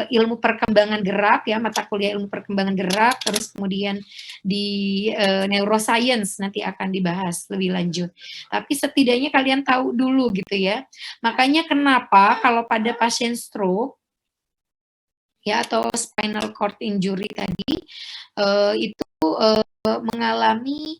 ilmu perkembangan gerak ya, mata kuliah ilmu perkembangan gerak, terus kemudian di neuroscience nanti akan dibahas lebih lanjut. Tapi setidaknya kalian tahu dulu gitu ya. Makanya kenapa kalau pada pasien stroke ya atau spinal cord injury tadi itu mengalami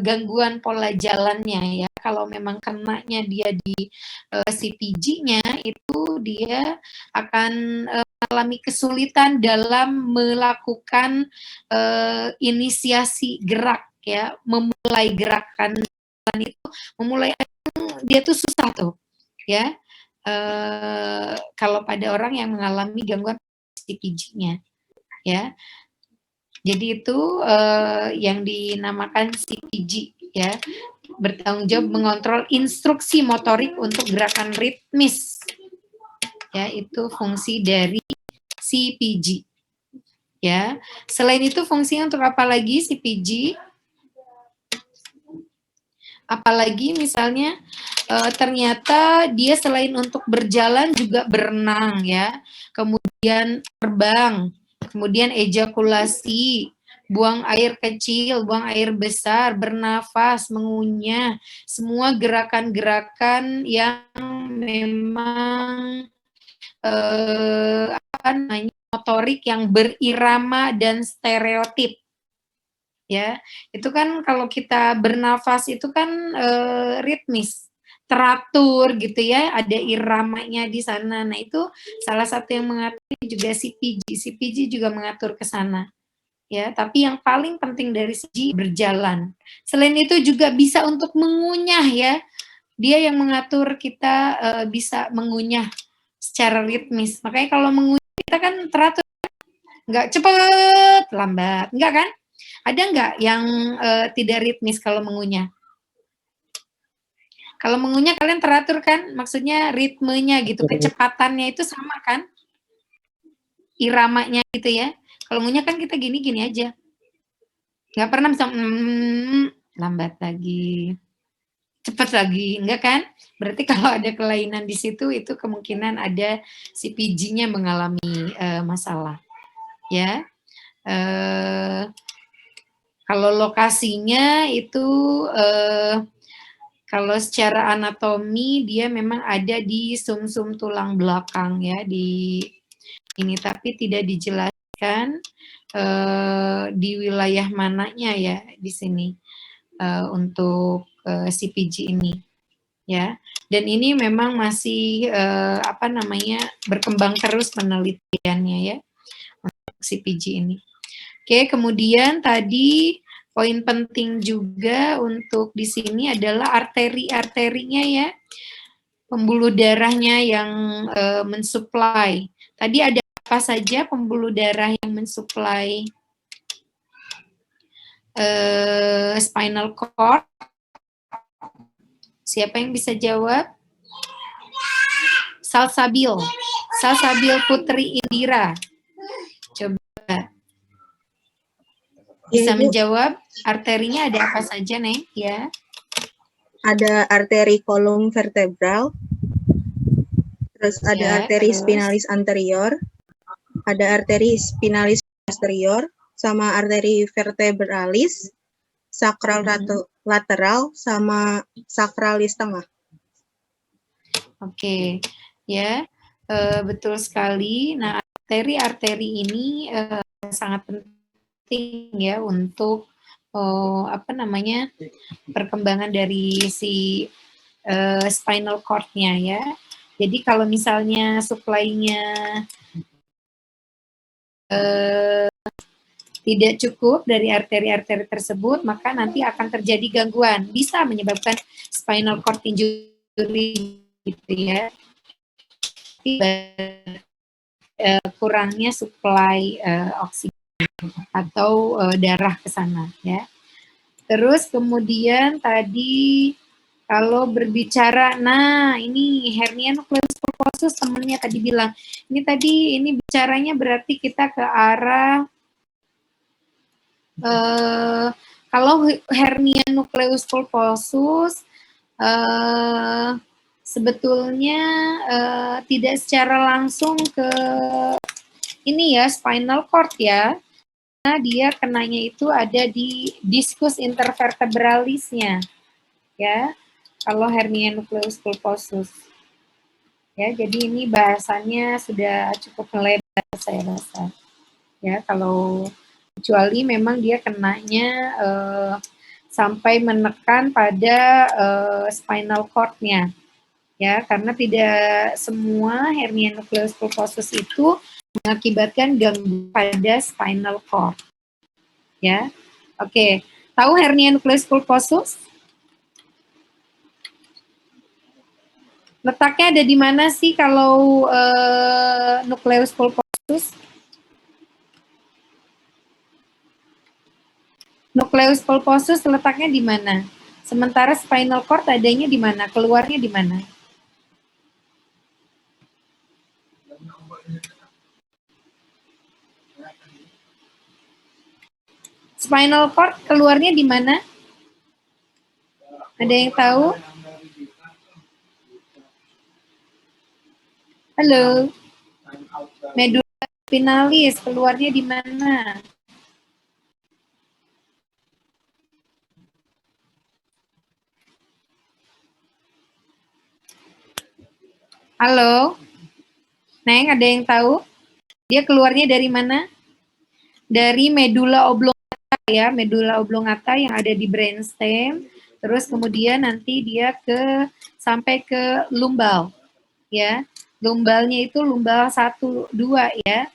gangguan pola jalannya ya. Kalau memang kenanya dia di CPG-nya itu dia akan mengalami kesulitan dalam melakukan inisiasi gerak ya, memulai gerakan itu, memulai dia tuh susah tuh ya. Kalau pada orang yang mengalami gangguan CPG-nya ya. Jadi itu yang dinamakan CPG ya, bertanggung jawab mengontrol instruksi motorik untuk gerakan ritmis. Ya, itu fungsi dari CPG. Ya. Selain itu fungsinya untuk apa lagi CPG? Apalagi misalnya ternyata dia selain untuk berjalan juga berenang ya. Kemudian terbang, kemudian ejakulasi, buang air kecil, buang air besar, bernafas, mengunyah, semua gerakan-gerakan yang memang apa namanya motorik yang berirama dan stereotip. Ya, itu kan kalau kita bernafas itu kan ritmis, teratur gitu ya, ada iramanya di sana. Nah, itu salah satu yang mengatur juga CPG. CPG juga mengatur ke sana. Ya, tapi yang paling penting dari CPG berjalan. Selain itu juga bisa untuk mengunyah ya. Dia yang mengatur kita bisa mengunyah secara ritmis. Makanya kalau mengunyah kita kan teratur, nggak cepet, lambat, enggak kan? Ada nggak yang tidak ritmis kalau mengunyah? Kalau mengunyah kalian teratur kan? Maksudnya ritmenya gitu, kecepatannya itu sama kan? Iramanya gitu ya. Kalau mengunyah kan kita gini-gini aja. Nggak pernah bisa lambat lagi, cepat lagi, enggak kan? Berarti kalau ada kelainan di situ itu kemungkinan ada CPG-nya mengalami masalah. Ya. Kalau lokasinya itu kalau secara anatomi dia memang ada di sumsum tulang belakang ya di ini, tapi tidak dijelaskan di wilayah mananya ya di sini untuk CPG ini ya. Dan ini memang masih apa namanya berkembang terus penelitiannya ya untuk CPG ini. Oke, kemudian tadi poin penting juga untuk di sini adalah arteri-arterinya ya, pembuluh darahnya yang mensuplai. Tadi ada apa saja pembuluh darah yang mensuplai spinal cord? Siapa yang bisa jawab? Salsabil Putri Indira. Coba. Bisa menjawab arterinya ada apa saja, Neng? Ya. Ada arteri kolum vertebral, terus ada arteri spinalis anterior, ada arteri spinalis posterior, sama arteri vertebralis, sakral lateral, sama sakralis tengah. Oke, ya betul sekali. Nah, arteri-arteri ini sangat penting ya untuk apa namanya perkembangan dari si spinal cord-nya ya. Jadi kalau misalnya supply-nya tidak cukup dari arteri-arteri tersebut, maka nanti akan terjadi gangguan, bisa menyebabkan spinal cord injury gitu ya. Kurangnya suplai oksigen atau darah ke sana ya. Terus kemudian tadi kalau berbicara, nah ini hernia nukleus pulposus temennya tadi bilang, ini bicaranya berarti kita ke arah kalau hernia nukleus pulposus sebetulnya tidak secara langsung ke ini ya, spinal cord ya. Nah, dia kenanya itu ada di diskus intervertebralisnya, ya. Kalau hernia nucleus pulposus. Ya, jadi ini bahasannya sudah cukup melebar saya rasa. Ya, kalau kecuali memang dia kenanya sampai menekan pada spinal cord-nya. Ya, karena tidak semua hernia nucleus pulposus itu mengakibatkan gangguan pada spinal cord. Ya. Oke, tahu hernia nucleus pulposus? Letaknya ada di mana sih kalau nucleus pulposus? Nucleus pulposus letaknya di mana? Sementara spinal cord adanya di mana? Keluarnya di mana? Spinal cord keluarnya di mana? Ada yang tahu? Halo. Medula spinalis keluarnya di mana? Halo. Neng, ada yang tahu? Dia keluarnya dari mana? Dari medula oblongata ya, medula oblongata yang ada di brainstem. Terus kemudian nanti dia sampai ke lumbal, ya. Lumbalnya itu lumbal 1, 2 ya.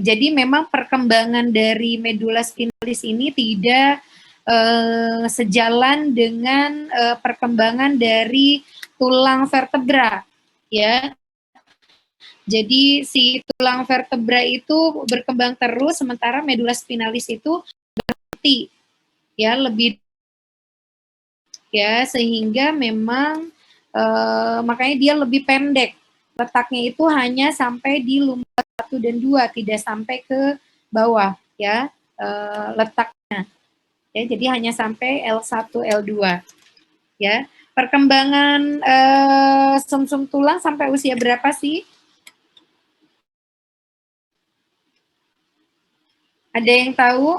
Jadi memang perkembangan dari medula spinalis ini tidak sejalan dengan perkembangan dari tulang vertebra, ya. Jadi si tulang vertebra itu berkembang terus, sementara medula spinalis itu berhenti, ya, lebih, ya, sehingga memang makanya dia lebih pendek. Letaknya itu hanya sampai di lumbal 1 dan 2, tidak sampai ke bawah, ya, letaknya. Ya, jadi hanya sampai L1, L2. Ya. Perkembangan sumsum tulang sampai usia berapa sih? Ada yang tahu?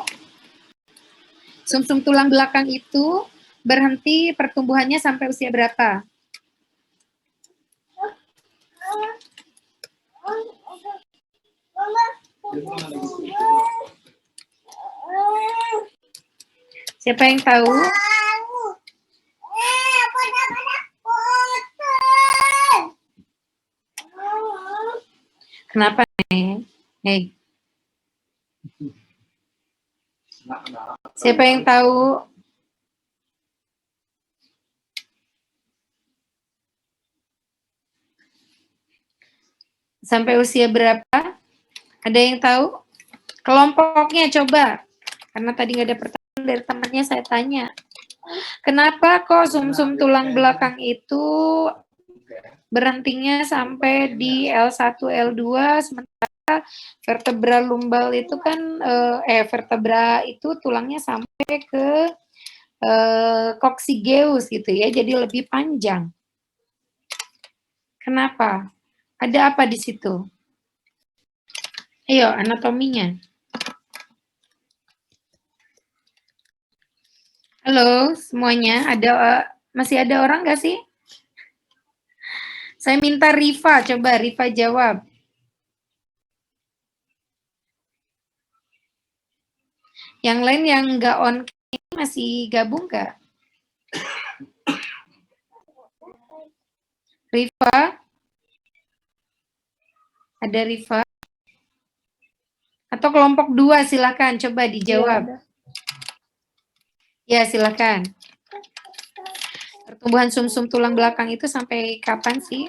Sumsum tulang belakang itu berhenti pertumbuhannya sampai usia berapa? Siapa yang tahu? Kenapa, Neng? Hey. Siapa yang tahu? Sampai usia berapa? Ada yang tahu? Kelompoknya coba. Karena tadi nggak ada pertanyaan dari temannya, saya tanya. Kenapa kok sumsum tulang belakang itu berhentinya sampai di L1, L2, sementara vertebra lumbal itu kan, vertebra itu tulangnya sampai ke coccygeus gitu ya, jadi lebih panjang. Kenapa? Ada apa di situ? Ayo, anatominya. Halo semuanya, masih ada orang nggak sih? Saya minta Rifa, coba Rifa jawab. Yang lain yang nggak on masih gabung nggak? Rifa? Ada Rifa? Atau kelompok 2 silakan coba dijawab. Ya, silakan. Pertumbuhan sumsum tulang belakang itu sampai kapan sih?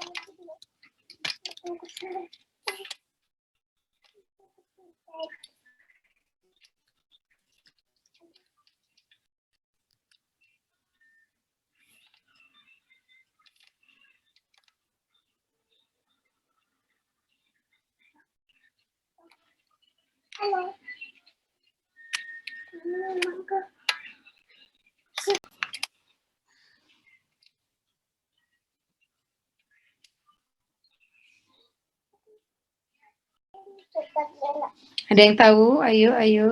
Halo. Ada yang tahu? Ayo, ayo.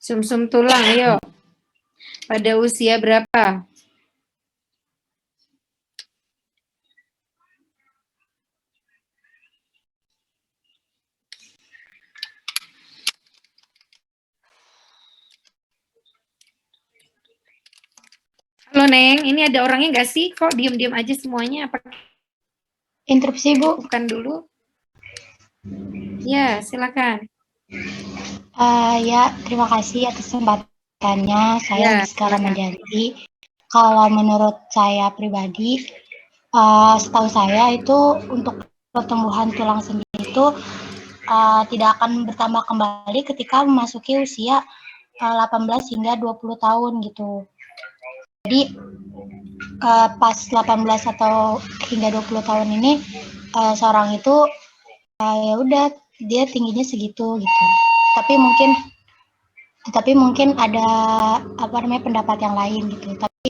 Sumsum tulang, ayo. Pada usia berapa? Halo Neng, ini ada orangnya nggak sih? Kok diem-diem aja semuanya? Apa Interupsi, Bu. bukan dulu? Ya, silakan. Ya, terima kasih atas kesempatannya. Saya Ya, Giska silakan. Ramadhanti. Kalau menurut saya pribadi, setahu saya itu untuk pertumbuhan tulang sendiri itu tidak akan bertambah kembali ketika memasuki usia 18 hingga 20 tahun gitu. Jadi pas 18 atau hingga 20 tahun ini seorang itu ya udah dia tingginya segitu gitu. Tapi mungkin ada pendapat yang lain gitu. Tapi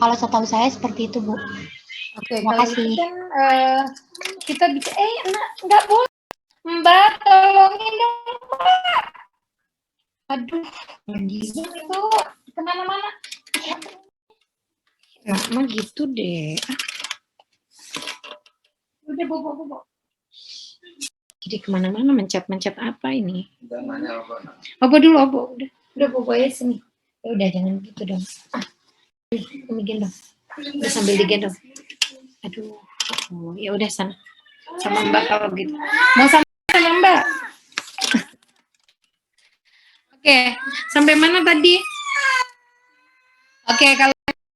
kalau setahu saya seperti itu, Bu. Oke, Terima kalau kasih. gitu kan kita bisa enggak boleh. Mbak, tolongin dong, Mbak. Aduh, gitu. Kemana-mana. Nah, emang gitu deh. Udah, bobo. Jadi kemana-mana mencet-mencet apa ini? Obo dulu, Obo. Udah bobo aja sini. Ya udah, jangan gitu dong. Ini gendong. Udah sambil digendong. Aduh. Oh, ya udah sana. Sama Mbak kalau gitu. Mau sama Mbak? Oke, sampai mana tadi? Oke, kalau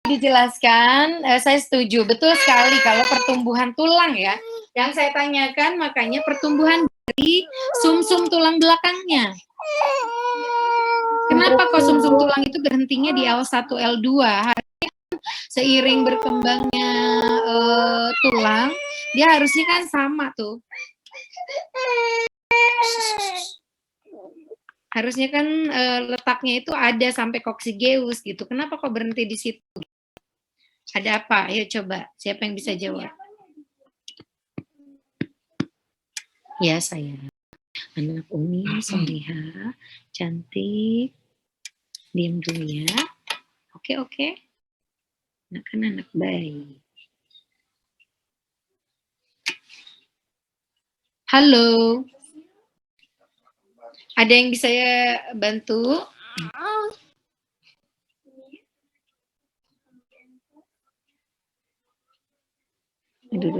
dijelaskan, saya setuju. Betul sekali kalau pertumbuhan tulang ya. Yang saya tanyakan makanya pertumbuhan dari sumsum tulang belakangnya. Kenapa kok sumsum tulang itu berhentinya di L1, L2? Seiring berkembangnya tulang, dia harusnya kan sama tuh. Harusnya kan letaknya itu ada sampai koksigeus gitu. Kenapa kok berhenti di situ? Ada apa? Ayo coba. Siapa yang bisa jawab? Ya, saya. Anak Umi, soleha, cantik. Diam dulu ya. Oke. Anak kan anak baik. Halo. Ada yang bisa saya bantu? Aduh.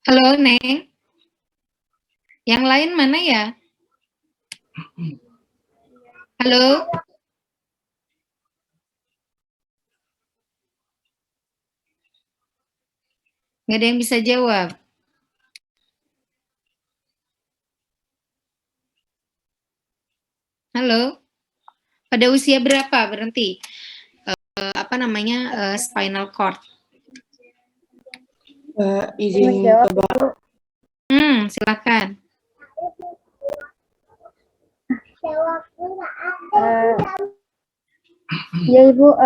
Halo, Neng. Yang lain mana ya? Halo? Nggak ada yang bisa jawab. Halo? Pada usia berapa berhenti? Spinal cord. Izin coba. Silakan. Ya Ibu,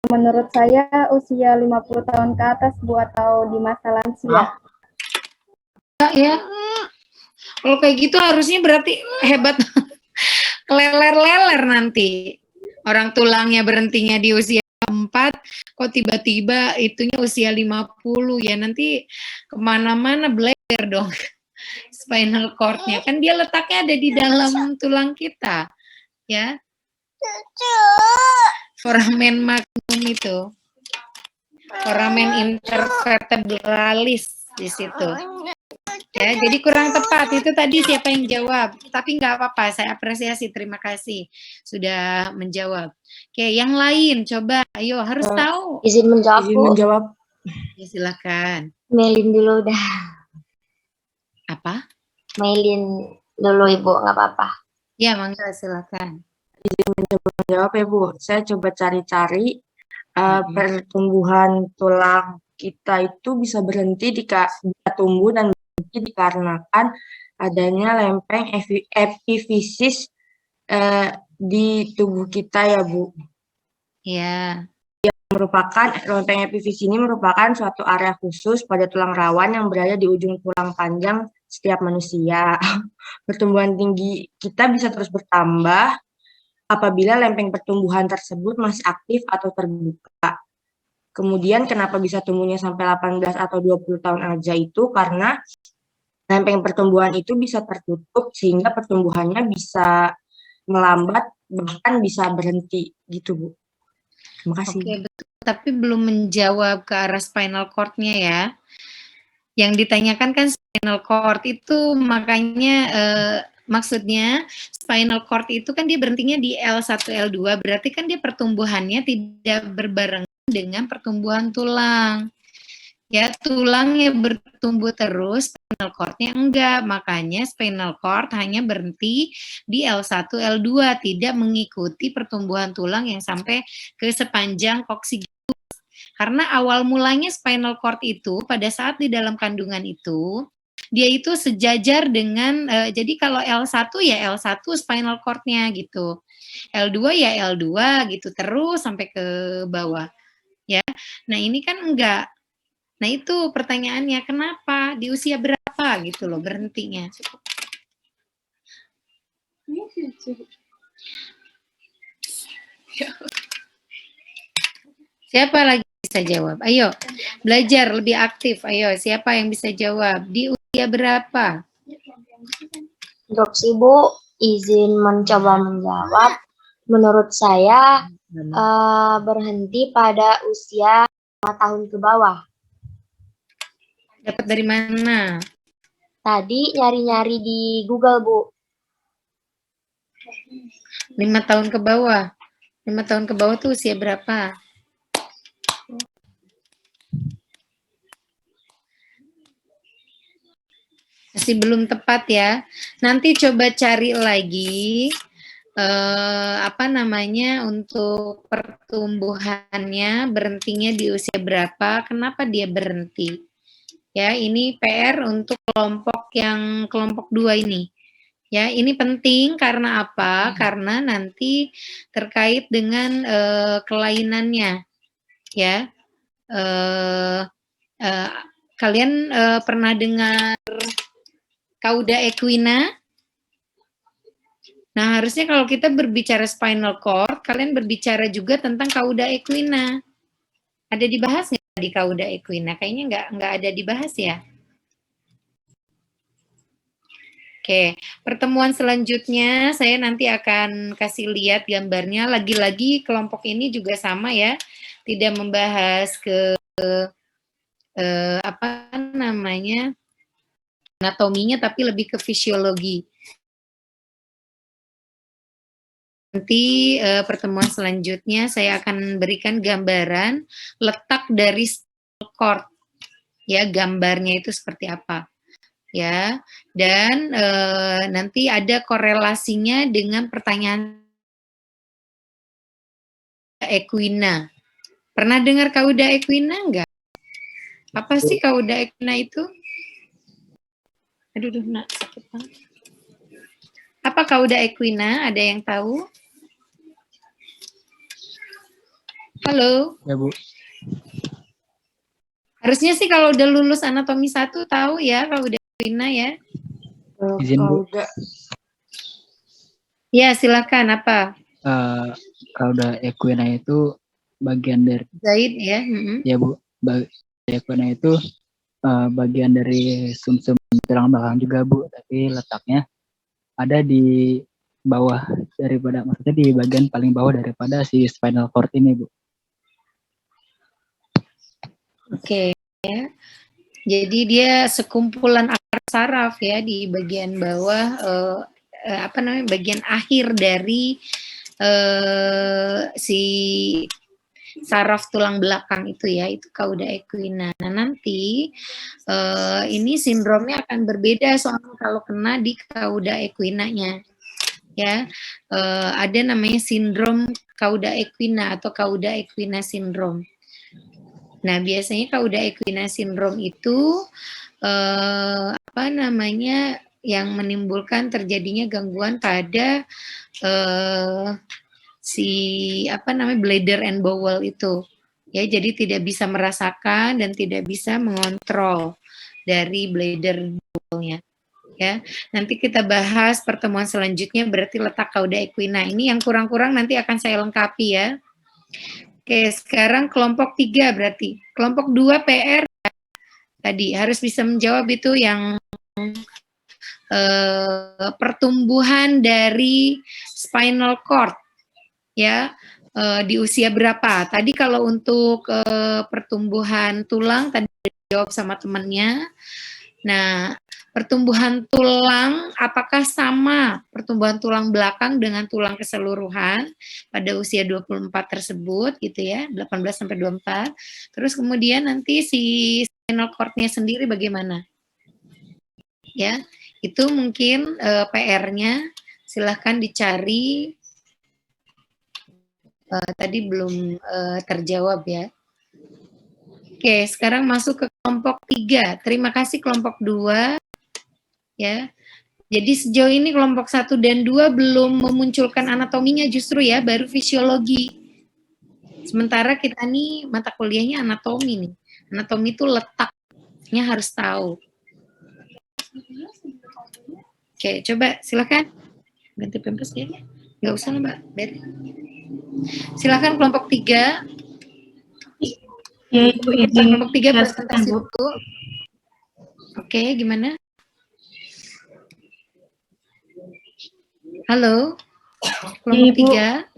menurut saya usia 50 tahun ke atas Bu, atau di masa lansia. Ya. Kalau kayak gitu harusnya berarti hebat. Leler-leler nanti. Orang tulangnya berhentinya di usia 4, kok tiba-tiba itunya usia 50 ya, nanti kemana-mana bleber dong spinal cord-nya. Kan dia letaknya ada di dalam tulang kita, ya. Foramen magnum itu. Foramen intervertebralis di situ. Ya, jadi kurang tepat itu tadi siapa yang jawab. Tapi nggak apa-apa, saya apresiasi, terima kasih sudah menjawab. Oke, yang lain coba, ayo harus tahu. Izin menjawab. Ya, silakan. Mailin dulu dah. Apa? Mailin dulu Ibu, nggak apa-apa. Ya, mangga silakan. Izin menjawab ya Bu, saya coba cari-cari pertumbuhan tulang kita itu bisa berhenti jika tumbuh dan berhenti dikarenakan adanya lempeng epifisis di tubuh kita ya, Bu. Ya. Lempeng epifisis ini merupakan suatu area khusus pada tulang rawan yang berada di ujung tulang panjang setiap manusia. Pertumbuhan tinggi kita bisa terus bertambah apabila lempeng pertumbuhan tersebut masih aktif atau terbuka. Kemudian kenapa bisa tumbuhnya sampai 18 atau 20 tahun aja itu karena lempeng pertumbuhan itu bisa tertutup sehingga pertumbuhannya bisa melambat bahkan bisa berhenti gitu, Bu. Terima kasih. Oke, betul. Tapi belum menjawab ke arah spinal cord-nya ya. Yang ditanyakan kan spinal cord itu makanya maksudnya spinal cord itu kan dia berhentinya di L1, L2, berarti kan dia pertumbuhannya tidak berbarengan dengan pertumbuhan tulang. Ya, tulangnya bertumbuh terus, spinal cord-nya enggak. Makanya spinal cord hanya berhenti di L1, L2, tidak mengikuti pertumbuhan tulang yang sampai ke sepanjang coccygeus. Karena awal mulanya spinal cord itu pada saat di dalam kandungan itu dia itu sejajar dengan jadi kalau L1 ya L1 spinal cord-nya gitu. L2 ya L2 gitu terus sampai ke bawah. Ya. Nah, ini kan enggak. Nah, itu pertanyaannya kenapa di usia berapa gitu loh berhentinya. Siapa lagi bisa jawab? Ayo, belajar lebih aktif. Ayo, siapa yang bisa jawab? Di usia berapa? Drops Ibu, izin mencoba menjawab. Menurut saya berhenti pada usia 5 tahun ke bawah. Dapat dari mana? Tadi nyari-nyari di Google, Bu. 5 tahun ke bawah. 5 tahun ke bawah tuh usia berapa? Masih belum tepat ya. Nanti coba cari lagi untuk pertumbuhannya berhentinya di usia berapa, kenapa dia berhenti. Ya, ini PR untuk kelompok 2 ini. Ya, ini penting karena apa? Karena nanti terkait dengan kelainannya. Ya. Kalian pernah dengar cauda equina? Nah, harusnya kalau kita berbicara spinal cord, kalian berbicara juga tentang cauda equina. Ada dibahas nggak di cauda equina? Kayaknya nggak ada dibahas ya. Oke, pertemuan selanjutnya saya nanti akan kasih lihat gambarnya. Lagi-lagi kelompok ini juga sama ya, tidak membahas ke anatominya, tapi lebih ke fisiologi. Nanti pertemuan selanjutnya saya akan berikan gambaran letak dari spinal cord, ya gambarnya itu seperti apa, ya. Dan nanti ada korelasinya dengan pertanyaan equina. Pernah dengar cauda equina enggak? Apa sih cauda equina itu? Aduh, nak sakit banget. Apa cauda equina? Ada yang tahu? Halo. Ya, Bu. Harusnya sih kalau udah lulus anatomi 1 tahu ya cauda equina ya. Izin, Bu. Ya, silakan. Apa? Cauda equina itu bagian dari Zaid ya. Ya, Bu. Equina itu bagian dari sumsum tulang belakang juga, Bu, tapi letaknya ada di bawah daripada, maksudnya di bagian paling bawah daripada si spinal cord ini, Bu. Oke, ya. Jadi dia sekumpulan akar saraf ya di bagian bawah, bagian akhir dari si saraf tulang belakang itu ya, itu cauda equina. Nah, nanti ini sindromnya akan berbeda soalnya kalau kena di cauda equinanya. Ya, ada namanya sindrom cauda equina atau cauda equina syndrome. Nah, biasanya cauda equina syndrome itu apa namanya, yang menimbulkan terjadinya gangguan pada si apa namanya, bladder and bowel itu. Ya, jadi tidak bisa merasakan dan tidak bisa mengontrol dari bladder bowel-nya. Ya, nanti kita bahas pertemuan selanjutnya berarti letak cauda equina. Ini yang kurang-kurang nanti akan saya lengkapi ya. Oke, sekarang kelompok 3 berarti. Kelompok 2 PR tadi harus bisa menjawab itu yang pertumbuhan dari spinal cord ya, di usia berapa. Tadi kalau untuk pertumbuhan tulang tadi dijawab sama temannya. Nah, pertumbuhan tulang apakah sama pertumbuhan tulang belakang dengan tulang keseluruhan pada usia 24 tersebut gitu ya, 18 sampai 24. Terus kemudian nanti si spinal cord-nya sendiri bagaimana? Ya, itu mungkin PR-nya silahkan dicari. Tadi belum terjawab ya. Oke, sekarang masuk ke kelompok 3. Terima kasih kelompok 2. Ya. Jadi sejauh ini kelompok 1 dan 2 belum memunculkan anatominya justru ya, baru fisiologi. Sementara kita nih mata kuliahnya anatomi nih. Anatomi itu letaknya harus tahu. Oke, coba silakan. Ganti pempes ya. Nggak usah lah Mbak, Beri. Silakan kelompok 3. Ya, Ibu izin Kelompok 3 jelaskan, presentasi Bu. dulu. Oke, gimana? Halo, kelompok 3. Ya,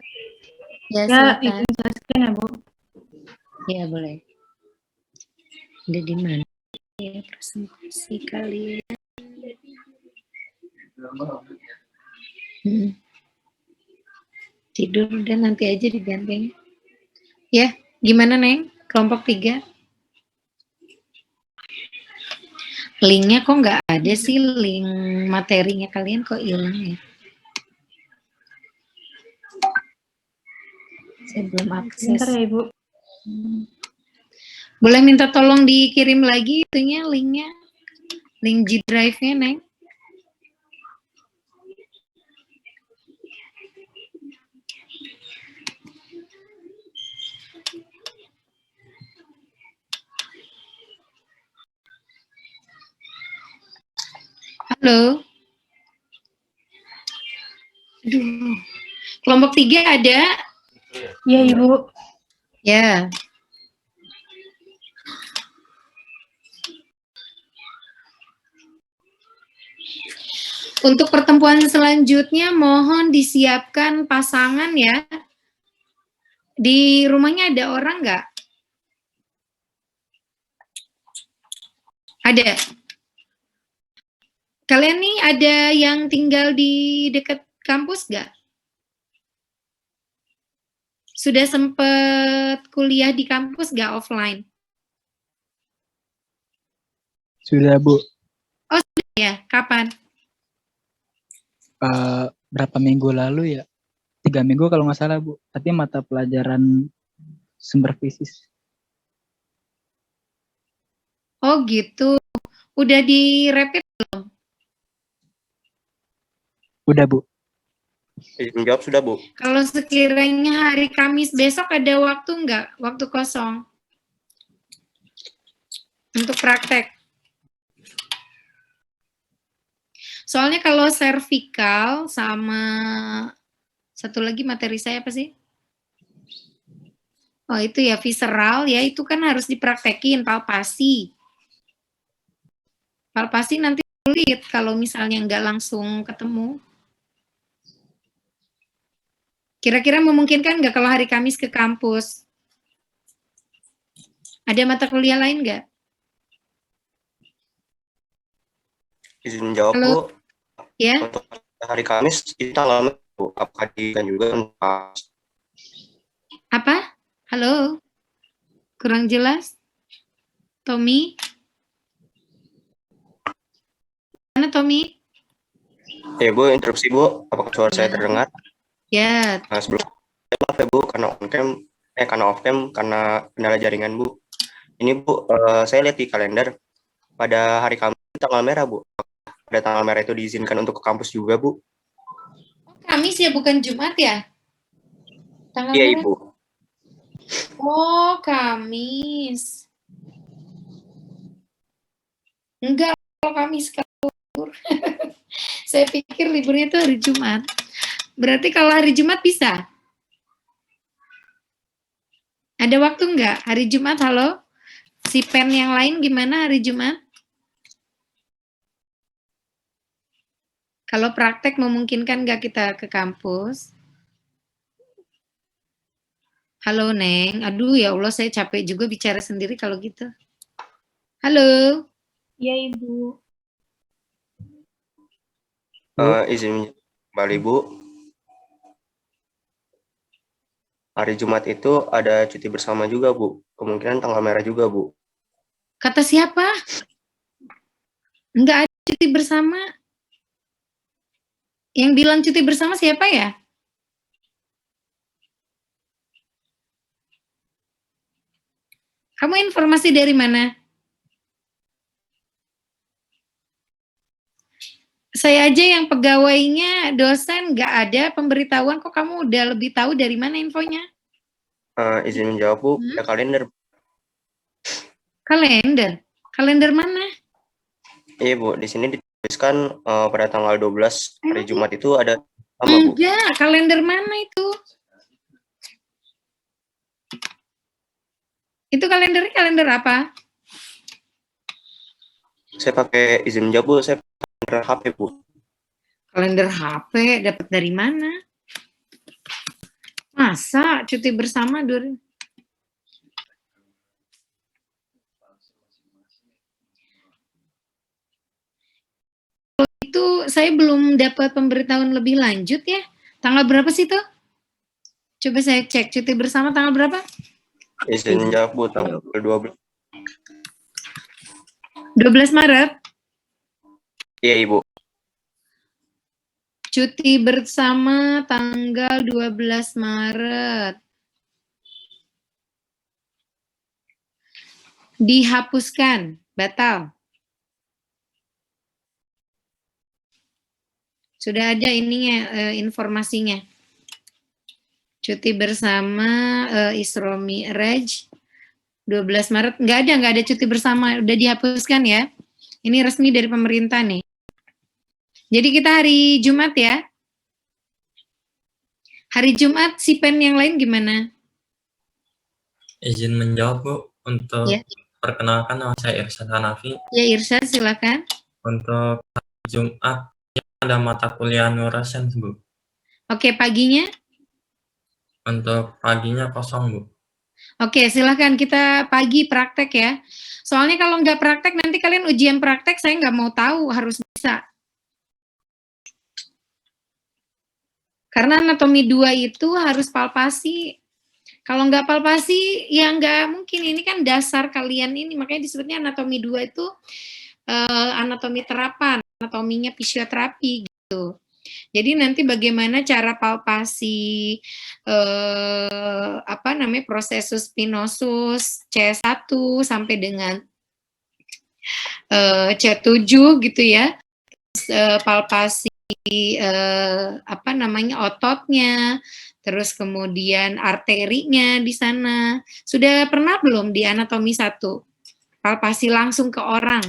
Ya, silakan. izin jelaskan ya, Bu. Ya, boleh. Ada di mana ya presentasi kalian? Tidur dan nanti aja diganti. Ya, gimana Neng? Kelompok 3. Linknya kok nggak ada sih, link materinya kalian kok hilang ya? Saya belum akses. Bentar ya, Ibu. Boleh minta tolong dikirim lagi itunya, linknya, link G Drive-nya Neng. Halo. Aduh. Kelompok 3 ada? Iya, Ibu. Ya. Untuk pertemuan selanjutnya mohon disiapkan pasangan ya. Di rumahnya ada orang nggak? Ada. Kalian nih ada yang tinggal di dekat kampus nggak? Sudah sempet kuliah di kampus nggak offline? Sudah, Bu. Oh sudah ya, kapan? Berapa minggu lalu ya? 3 minggu kalau nggak salah, Bu. Tapi mata pelajaran sumber fisis. Oh gitu. Udah di rapid belum? Udah, Bu. Menjawab sudah, Bu. Kalau sekiranya hari Kamis besok ada waktu nggak? Waktu kosong? Untuk praktek. Soalnya kalau cervical sama satu lagi materi saya apa sih? Oh itu ya visceral ya, itu kan harus dipraktekin palpasi. Palpasi nanti sulit kalau misalnya nggak langsung ketemu. Kira-kira memungkinkan nggak kalau hari Kamis ke kampus? Ada mata kuliah lain nggak? Izin jawab, Halo? Bu. Ya? Untuk hari Kamis kita lama, Bu. Apakah dan juga Apa? Halo? Kurang jelas? Tommy? Mana Tommy? ya, Bu, interupsi, Bu. Apakah suara saya terdengar? Ya. Nah, sebelum maaf ya, Bu, karena on cam, karena off cam, karena kendala jaringan, Bu. Ini, Bu, saya lihat di kalender pada hari Kamis tanggal merah, Bu. Pada tanggal merah itu diizinkan untuk ke kampus juga, Bu. Kamis ya, bukan Jumat ya? Tanggal Iya, merah. Ibu. Oh, Kamis. Enggak, kalau Kamis libur. Saya pikir liburnya itu hari Jumat. Berarti kalau hari Jumat bisa? Ada waktu enggak? Hari Jumat, halo? Si pen yang lain gimana hari Jumat? Kalau praktek memungkinkan nggak kita ke kampus? Halo, Neng. Aduh, ya Allah, saya capek juga bicara sendiri kalau gitu. Halo. Iya, Ibu. Izin kembali, Bu. Hari Jumat itu ada cuti bersama juga, Bu. Kemungkinan tanggal merah juga, Bu. Kata siapa? Enggak ada cuti bersama. Yang bilang cuti bersama siapa ya? Kamu informasi dari mana? Saya aja yang pegawainya dosen nggak ada pemberitahuan, kok kamu udah lebih tahu dari mana infonya? Izin menjawab, Bu. Ada kalender. Kalender? Kalender mana? Iya, Bu. Di sini dituliskan pada tanggal 12 hari Jumat itu ada sama, Bu. Enggak, kalender mana itu? Itu kalendernya kalender apa? Saya pakai izin menjawab, Bu. Saya pakai kalender HP, Bu. Kalender HP dapat dari mana? Masa cuti bersama itu saya belum dapat pemberitahuan lebih lanjut ya. Tanggal berapa sih tuh? Coba saya cek cuti bersama tanggal berapa? Izin menjawab, Bu. Tanggal 12. 12 Maret. Iya, Ibu. Cuti bersama tanggal 12 Maret. Dihapuskan, batal. Sudah ada ininya, informasinya. Cuti bersama Isra Mi'raj 12 Maret. Nggak ada cuti bersama, udah dihapuskan ya. Ini resmi dari pemerintah nih. Jadi kita hari Jumat ya. Hari Jumat si pen yang lain gimana? Izin menjawab, Bu. Untuk Ya. perkenalkan, nama saya Irsyad Hanafi. Ya, Irsyad silakan. Untuk hari Jumat ada mata kuliah neuroscience, Bu. Oke, paginya? Untuk paginya kosong, Bu. Oke, silakan kita pagi praktek ya. Soalnya kalau nggak praktek nanti kalian ujian praktek saya nggak mau tahu, harus bisa. Karena anatomi 2 itu harus palpasi. Kalau nggak palpasi, ya nggak mungkin. Ini kan dasar kalian ini, makanya disebutnya anatomi 2 itu anatomi terapan, anatominya fisioterapi gitu. Jadi nanti bagaimana cara palpasi prosesus spinosus C1 sampai dengan C7 gitu ya. Terus, palpasi ototnya, terus kemudian arterinya di sana. Sudah pernah belum di anatomi 1? Palpasi langsung ke orang.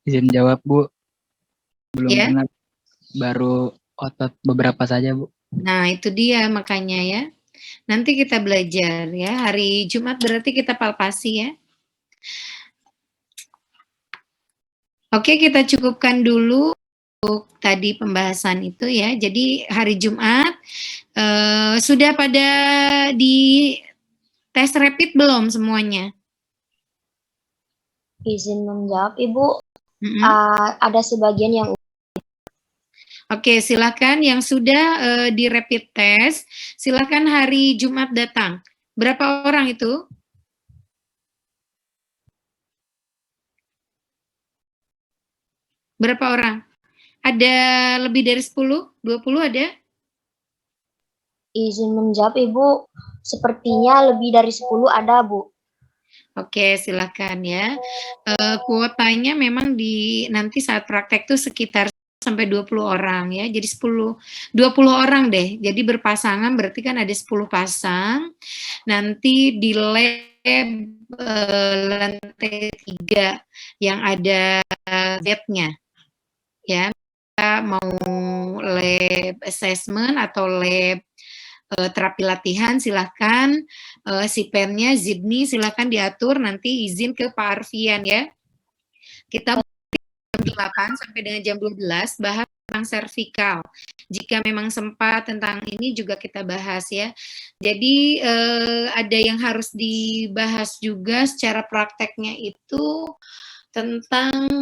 Izin jawab, Bu. Belum Ya. pernah, baru otot beberapa saja, Bu. Nah, itu dia makanya ya. Nanti kita belajar ya. Hari Jumat berarti kita palpasi ya. Oke, kita cukupkan dulu untuk tadi pembahasan itu ya. Jadi hari Jumat sudah pada di tes rapid belum semuanya? Izin menjawab, Ibu. Ada sebagian yang Oke, silakan yang sudah di rapid test, silakan hari Jumat datang. Berapa orang itu? Berapa orang? Ada lebih dari 10? 20 ada? izin menjawab, Ibu. Sepertinya lebih dari 10 ada, Bu. Oke, silakan ya. Kuotanya memang nanti saat praktek tuh sekitar sampai 20 orang ya. Jadi 20 orang deh. Jadi berpasangan berarti kan ada 10 pasang. Nanti di lab lantai 3 yang ada bednya ya. Kita mau lab assessment atau lab terapi latihan, silahkan si pennya Zidni silahkan diatur, nanti izin ke Pak Arfian ya. Kita jam 8 sampai dengan jam 12 bahas tentang servikal. Jika memang sempat tentang ini juga kita bahas ya. Jadi ada yang harus dibahas juga secara prakteknya itu tentang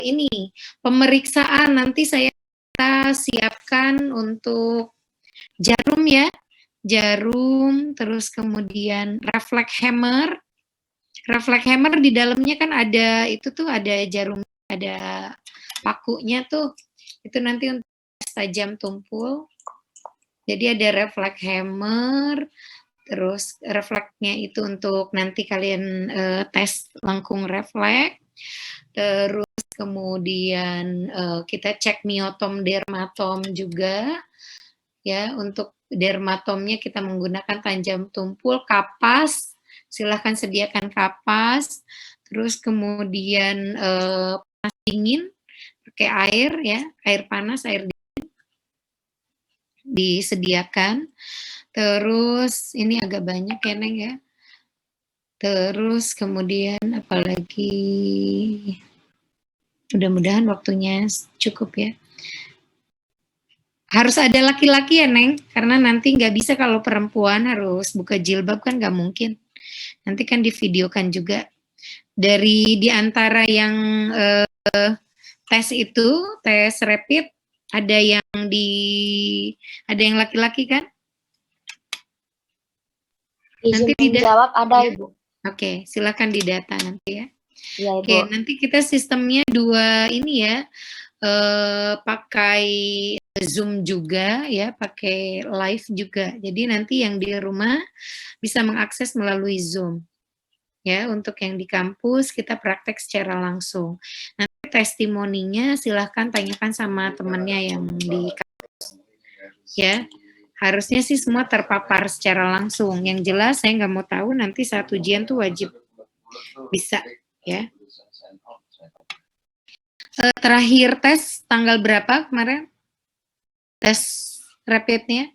ini pemeriksaan. Nanti kita siapkan untuk jarum ya, jarum, terus kemudian refleks hammer. Refleks hammer di dalamnya kan ada itu tuh ada jarum, ada pakunya tuh. Itu nanti untuk tajam tumpul. Jadi ada refleks hammer, terus refleksnya itu untuk nanti kalian tes lengkung refleks. Terus kemudian kita cek miotom dermatom juga. Ya, untuk dermatomnya kita menggunakan tajam tumpul, kapas, silahkan sediakan kapas, terus kemudian panas dingin, pakai air ya, air panas, air dingin disediakan. Terus ini agak banyak ya Neng ya. Terus kemudian apalagi, mudah-mudahan waktunya cukup ya. Harus ada laki-laki ya Neng, karena nanti nggak bisa kalau perempuan harus buka jilbab kan nggak mungkin. Nanti kan divideokan juga. Di antara yang tes itu, tes rapid, ada yang laki-laki kan? Izin Nanti menjawab ada Ibu. Oke, silakan didata nanti ya. Iya Ibu. Oke, nanti kita sistemnya 2 ini ya. Pakai Zoom juga ya, pakai live juga. Jadi nanti yang di rumah bisa mengakses melalui Zoom. Ya, untuk yang di kampus kita praktek secara langsung. Nanti testimoninya silahkan tanyakan sama temannya yang di kampus. Ya, harusnya sih semua terpapar secara langsung. Yang jelas saya nggak mau tahu nanti saat ujian tuh wajib bisa ya. Terakhir tes tanggal berapa kemarin? Tes rapidnya?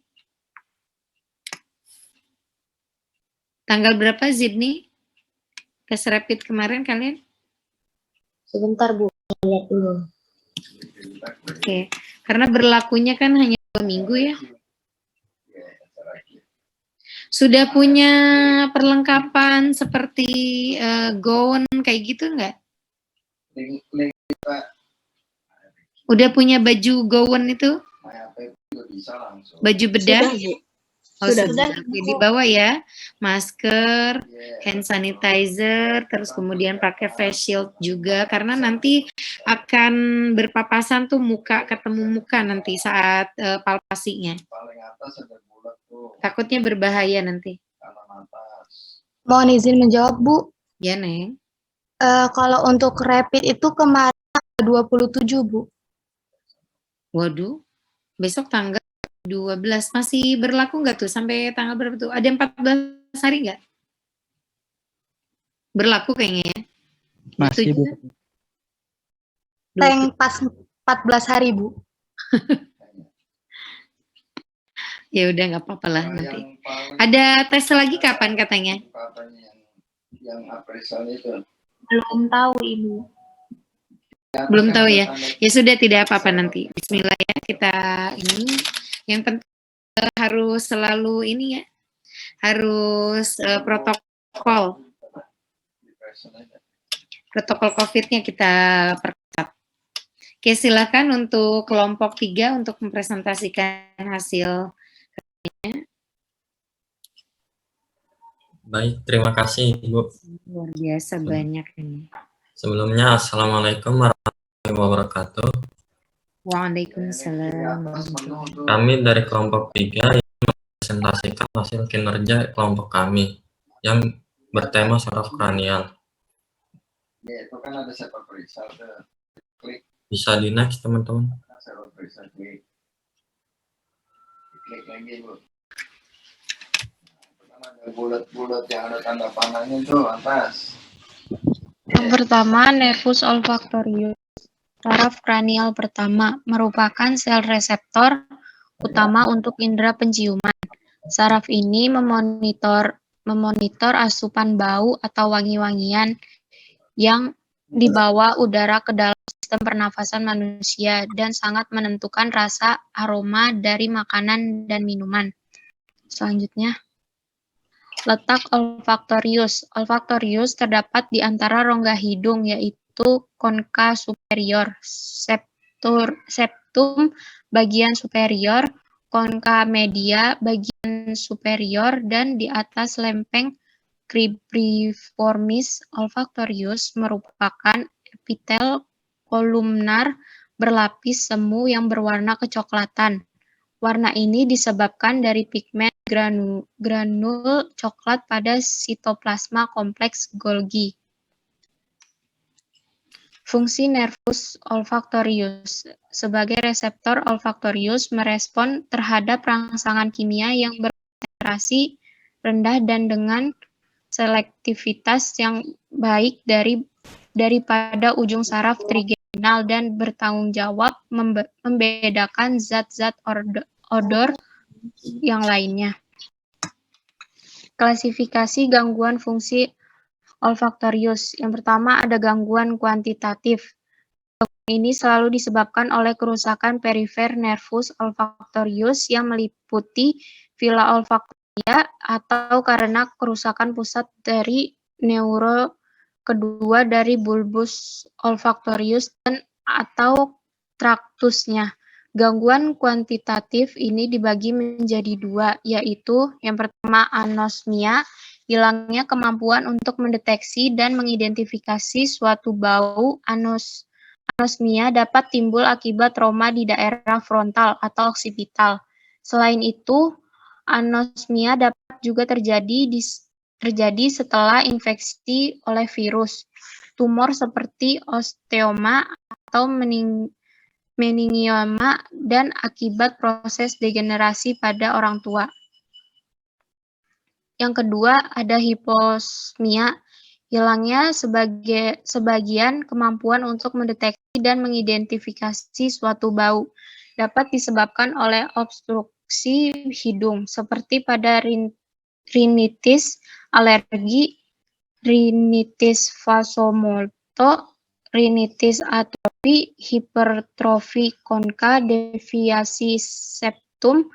Tanggal berapa Zidni? Tes rapid kemarin kalian? Sebentar Bu, lihat dulu. Oke, karena berlakunya kan hanya 2 minggu ya. Sudah punya perlengkapan seperti gown kayak gitu nggak? Udah punya baju gown itu? Baju bedah? Sudah. Oke, dibawa ya. Masker, hand sanitizer, terus kemudian pakai face shield juga. Karena nanti akan berpapasan tuh muka, ketemu muka nanti saat palpasinya. Takutnya berbahaya nanti. Mohon izin menjawab, Bu. Ya, Neng. Kalau untuk rapid itu kemarin 27, Bu. Waduh, besok tanggal 12 masih berlaku nggak tuh sampai tanggal berapa tuh? Ada 14 hari nggak? Berlaku kayaknya ya? Masih Bu. Yang pas 14 hari, Bu. Ya udah nggak apa-apa lah nanti. Ada tes lagi kapan katanya? Belum tahu, Ibu. Belum tahu ya. Ya sudah, tidak apa-apa nanti. Bismillah ya, kita ini. Yang penting harus selalu ini ya. Harus protokol. Protokol COVID-nya kita perketat. Oke, silakan untuk kelompok 3 untuk mempresentasikan hasil. Baik, terima kasih Ibu. Luar biasa banyak ini. Sebelumnya, Assalamualaikum warahmatullahi wabarakatuh. Waalaikumsalam. Kami dari kelompok 3 yang mempresentasikan hasil kinerja kelompok kami yang bertema saraf kranial. Ya, itu kan ada sampel perisal tuh. Klik. Bisa di next, teman-teman. Sampel perisal klik. Klik lagi, Bu. Pertama ada bulat-bulat yang ada tanda panahnya tuh atas. Yang pertama, nervus olfactorius. Saraf kranial pertama merupakan sel reseptor utama untuk indera penciuman. Saraf ini memonitor asupan bau atau wangi-wangian yang dibawa udara ke dalam sistem pernafasan manusia dan sangat menentukan rasa aroma dari makanan dan minuman. Selanjutnya, letak olfaktorius. Olfaktorius terdapat di antara rongga hidung, yaitu konka superior, septum bagian superior, konka media bagian superior, dan di atas lempeng cribriformis. Olfaktorius merupakan epitel kolumnar berlapis semu yang berwarna kecoklatan. Warna ini disebabkan dari pigmen granul coklat pada sitoplasma kompleks Golgi. Fungsi nervus olfaktorius. Sebagai reseptor, olfaktorius merespon terhadap rangsangan kimia yang berkonsentrasi rendah dan dengan selektivitas yang baik daripada ujung saraf trigeminal dan bertanggung jawab membedakan zat-zat odor yang lainnya. Klasifikasi gangguan fungsi olfaktorius. Yang pertama ada gangguan kuantitatif. Gangguan ini selalu disebabkan oleh kerusakan perifer nervus olfaktorius yang meliputi villi olfaktoria atau karena kerusakan pusat dari neuro kedua dari bulbus olfaktorius dan atau traktusnya. Gangguan kuantitatif ini dibagi menjadi dua, yaitu yang pertama anosmia, hilangnya kemampuan untuk mendeteksi dan mengidentifikasi suatu bau. Anosmia dapat timbul akibat trauma di daerah frontal atau oksipital. Selain itu, anosmia dapat juga terjadi setelah infeksi oleh virus, tumor seperti osteoma atau meningioma, dan akibat proses degenerasi pada orang tua. Yang kedua, ada hiposmia, hilangnya sebagian kemampuan untuk mendeteksi dan mengidentifikasi suatu bau. Dapat disebabkan oleh obstruksi hidung, seperti pada rinitis alergi, rinitis vasomotor, rinitis atopi, hipertrofi konka, deviasi septum,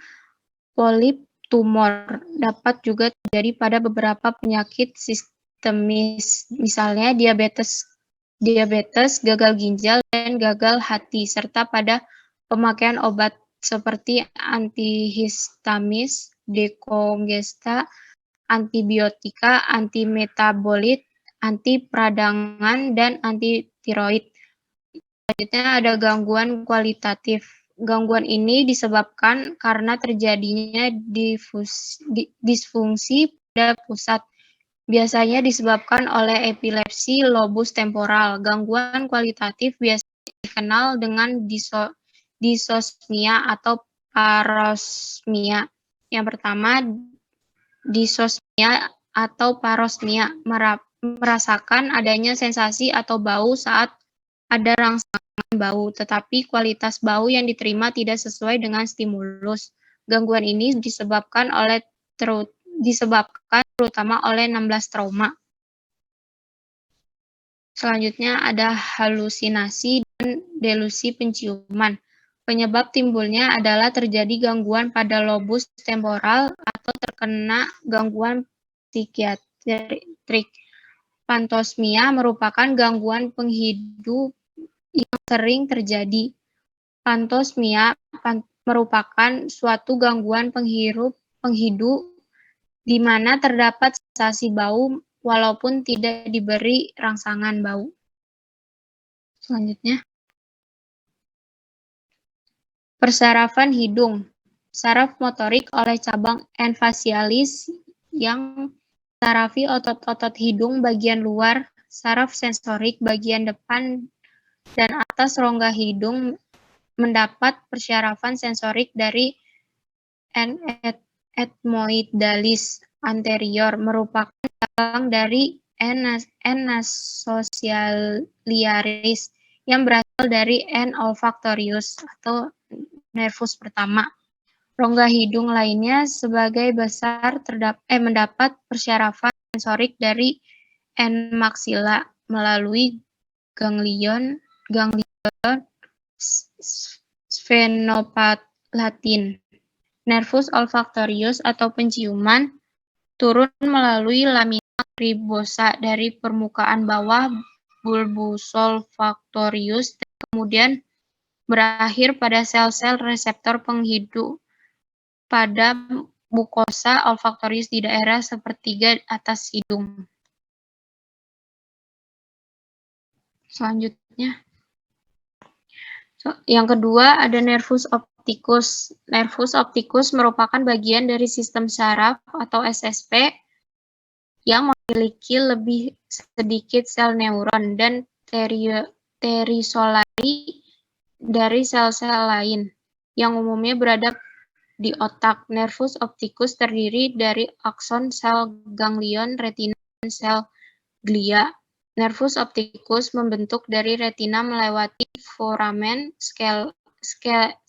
polip, tumor. Dapat juga terjadi pada beberapa penyakit sistemis, misalnya diabetes, gagal ginjal, dan gagal hati, serta pada pemakaian obat seperti antihistamis, dekongesta, antibiotika, antimetabolit, antiperadangan, dan antitiroid. Selanjutnya ada gangguan kualitatif. Gangguan ini disebabkan karena terjadinya disfungsi pada pusat. Biasanya disebabkan oleh epilepsi lobus temporal. Gangguan kualitatif biasanya dikenal dengan disosmia atau parosmia. Yang pertama, disosmia atau parosmia, merasakan adanya sensasi atau bau saat ada rangsangan bau, tetapi kualitas bau yang diterima tidak sesuai dengan stimulus. Gangguan ini disebabkan terutama oleh 16 trauma. Selanjutnya ada halusinasi dan delusi penciuman. Penyebab timbulnya adalah terjadi gangguan pada lobus temporal atau terkena gangguan psikiatrik. Pantosmia merupakan gangguan penghidu yang sering terjadi. Pantosmia merupakan suatu gangguan penghidu di mana terdapat sensasi bau walaupun tidak diberi rangsangan bau. Selanjutnya, persarafan hidung. Saraf motorik oleh cabang enfasialis yang mensarafi otot-otot hidung bagian luar, saraf sensorik bagian depan dan atas rongga hidung mendapat persyarafan sensorik dari ethmoidalis anterior merupakan cabang dari nasosaliaris yang berasal dari N. olfactorius atau nervus pertama. Rongga hidung lainnya sebagai besar mendapat persyarafan sensorik dari N. maxilla melalui ganglion sphenopalatine. Nervus olfactorius atau penciuman turun melalui lamina cribosa dari permukaan bawah bulbus olfactorius dan kemudian berakhir pada sel-sel reseptor penghidup pada mukosa olfaktorius di daerah sepertiga atas hidung. Selanjutnya, yang kedua ada nervus opticus. Nervus opticus merupakan bagian dari sistem saraf atau SSP yang memiliki lebih sedikit sel neuron dan terisolari dari sel-sel lain yang umumnya berada di otak. Nervus opticus terdiri dari akson, sel ganglion, retina, dan sel glia. Nervus opticus membentuk dari retina melewati foramen,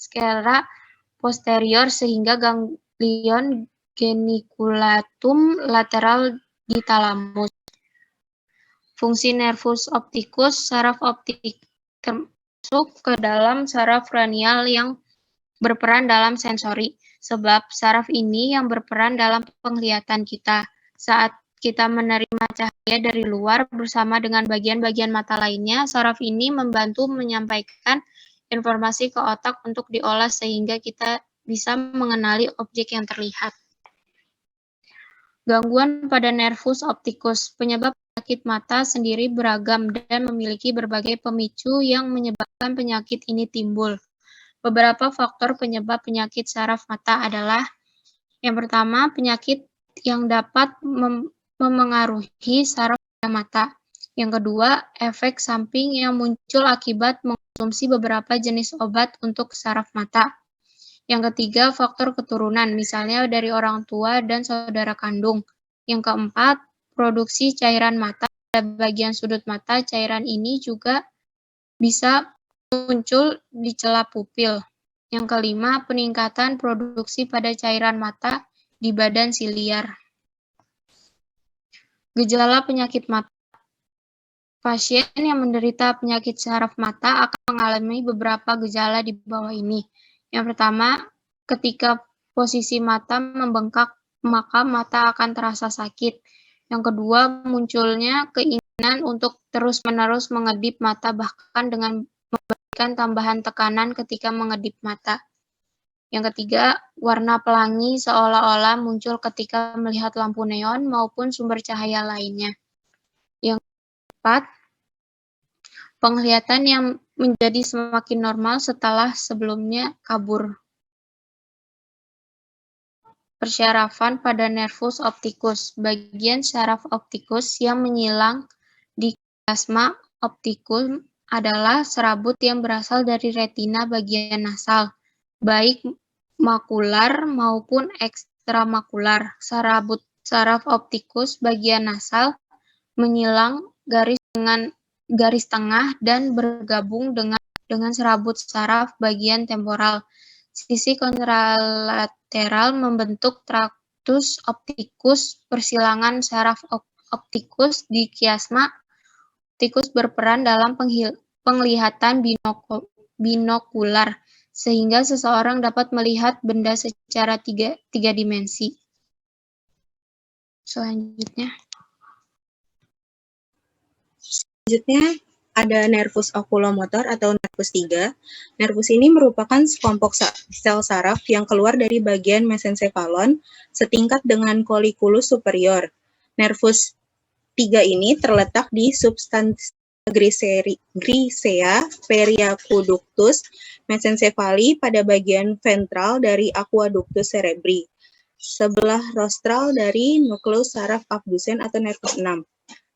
sclera posterior sehingga ganglion geniculatum lateral di talamus. Fungsi nervus opticus, saraf optik termasuk ke dalam saraf kranial yang berperan dalam sensori, sebab saraf ini yang berperan dalam penglihatan kita. Saat kita menerima cahaya dari luar bersama dengan bagian-bagian mata lainnya, saraf ini membantu menyampaikan informasi ke otak untuk diolah sehingga kita bisa mengenali objek yang terlihat. Gangguan pada nervus opticus. Penyebab penyakit mata sendiri beragam dan memiliki berbagai pemicu yang menyebabkan penyakit ini timbul. Beberapa faktor penyebab penyakit saraf mata adalah yang pertama, penyakit yang dapat memengaruhi saraf mata. Yang kedua, efek samping yang muncul akibat mengkonsumsi beberapa jenis obat untuk saraf mata. Yang ketiga, faktor keturunan, misalnya dari orang tua dan saudara kandung. Yang keempat, produksi cairan mata pada bagian sudut mata. Cairan ini juga bisa muncul di celah pupil. Yang kelima, peningkatan produksi pada cairan mata di badan siliar. Gejala penyakit mata. Pasien yang menderita penyakit saraf mata akan mengalami beberapa gejala di bawah ini. Yang pertama, ketika posisi mata membengkak, maka mata akan terasa sakit. Yang kedua, munculnya keinginan untuk terus-menerus mengedip mata bahkan dengan memberikan tambahan tekanan ketika mengedip mata. Yang ketiga, warna pelangi seolah-olah muncul ketika melihat lampu neon maupun sumber cahaya lainnya. Yang keempat, penglihatan yang menjadi semakin normal setelah sebelumnya kabur. Persyarafan pada nervus opticus. Bagian saraf opticus yang menyilang di chiasma opticum adalah serabut yang berasal dari retina bagian nasal, baik makular maupun ekstramakular. Saraf opticus bagian nasal menyilang dengan garis tengah dan bergabung dengan serabut saraf bagian temporal. Sisi kontralateral membentuk tractus opticus. Persilangan saraf opticus di chiasma opticus berperan dalam penglihatan binokular, sehingga seseorang dapat melihat benda secara tiga dimensi. Selanjutnya ada nervus oculomotor atau nervus 3. Nervus ini merupakan sekelompok sel saraf yang keluar dari bagian mesencephalon setingkat dengan colliculus superior. Nervus 3 ini terletak di substantia grisea periaqueductus mesencephali pada bagian ventral dari aqueductus cerebri. sebelah rostral dari nukleus saraf abdusen atau nervus 6,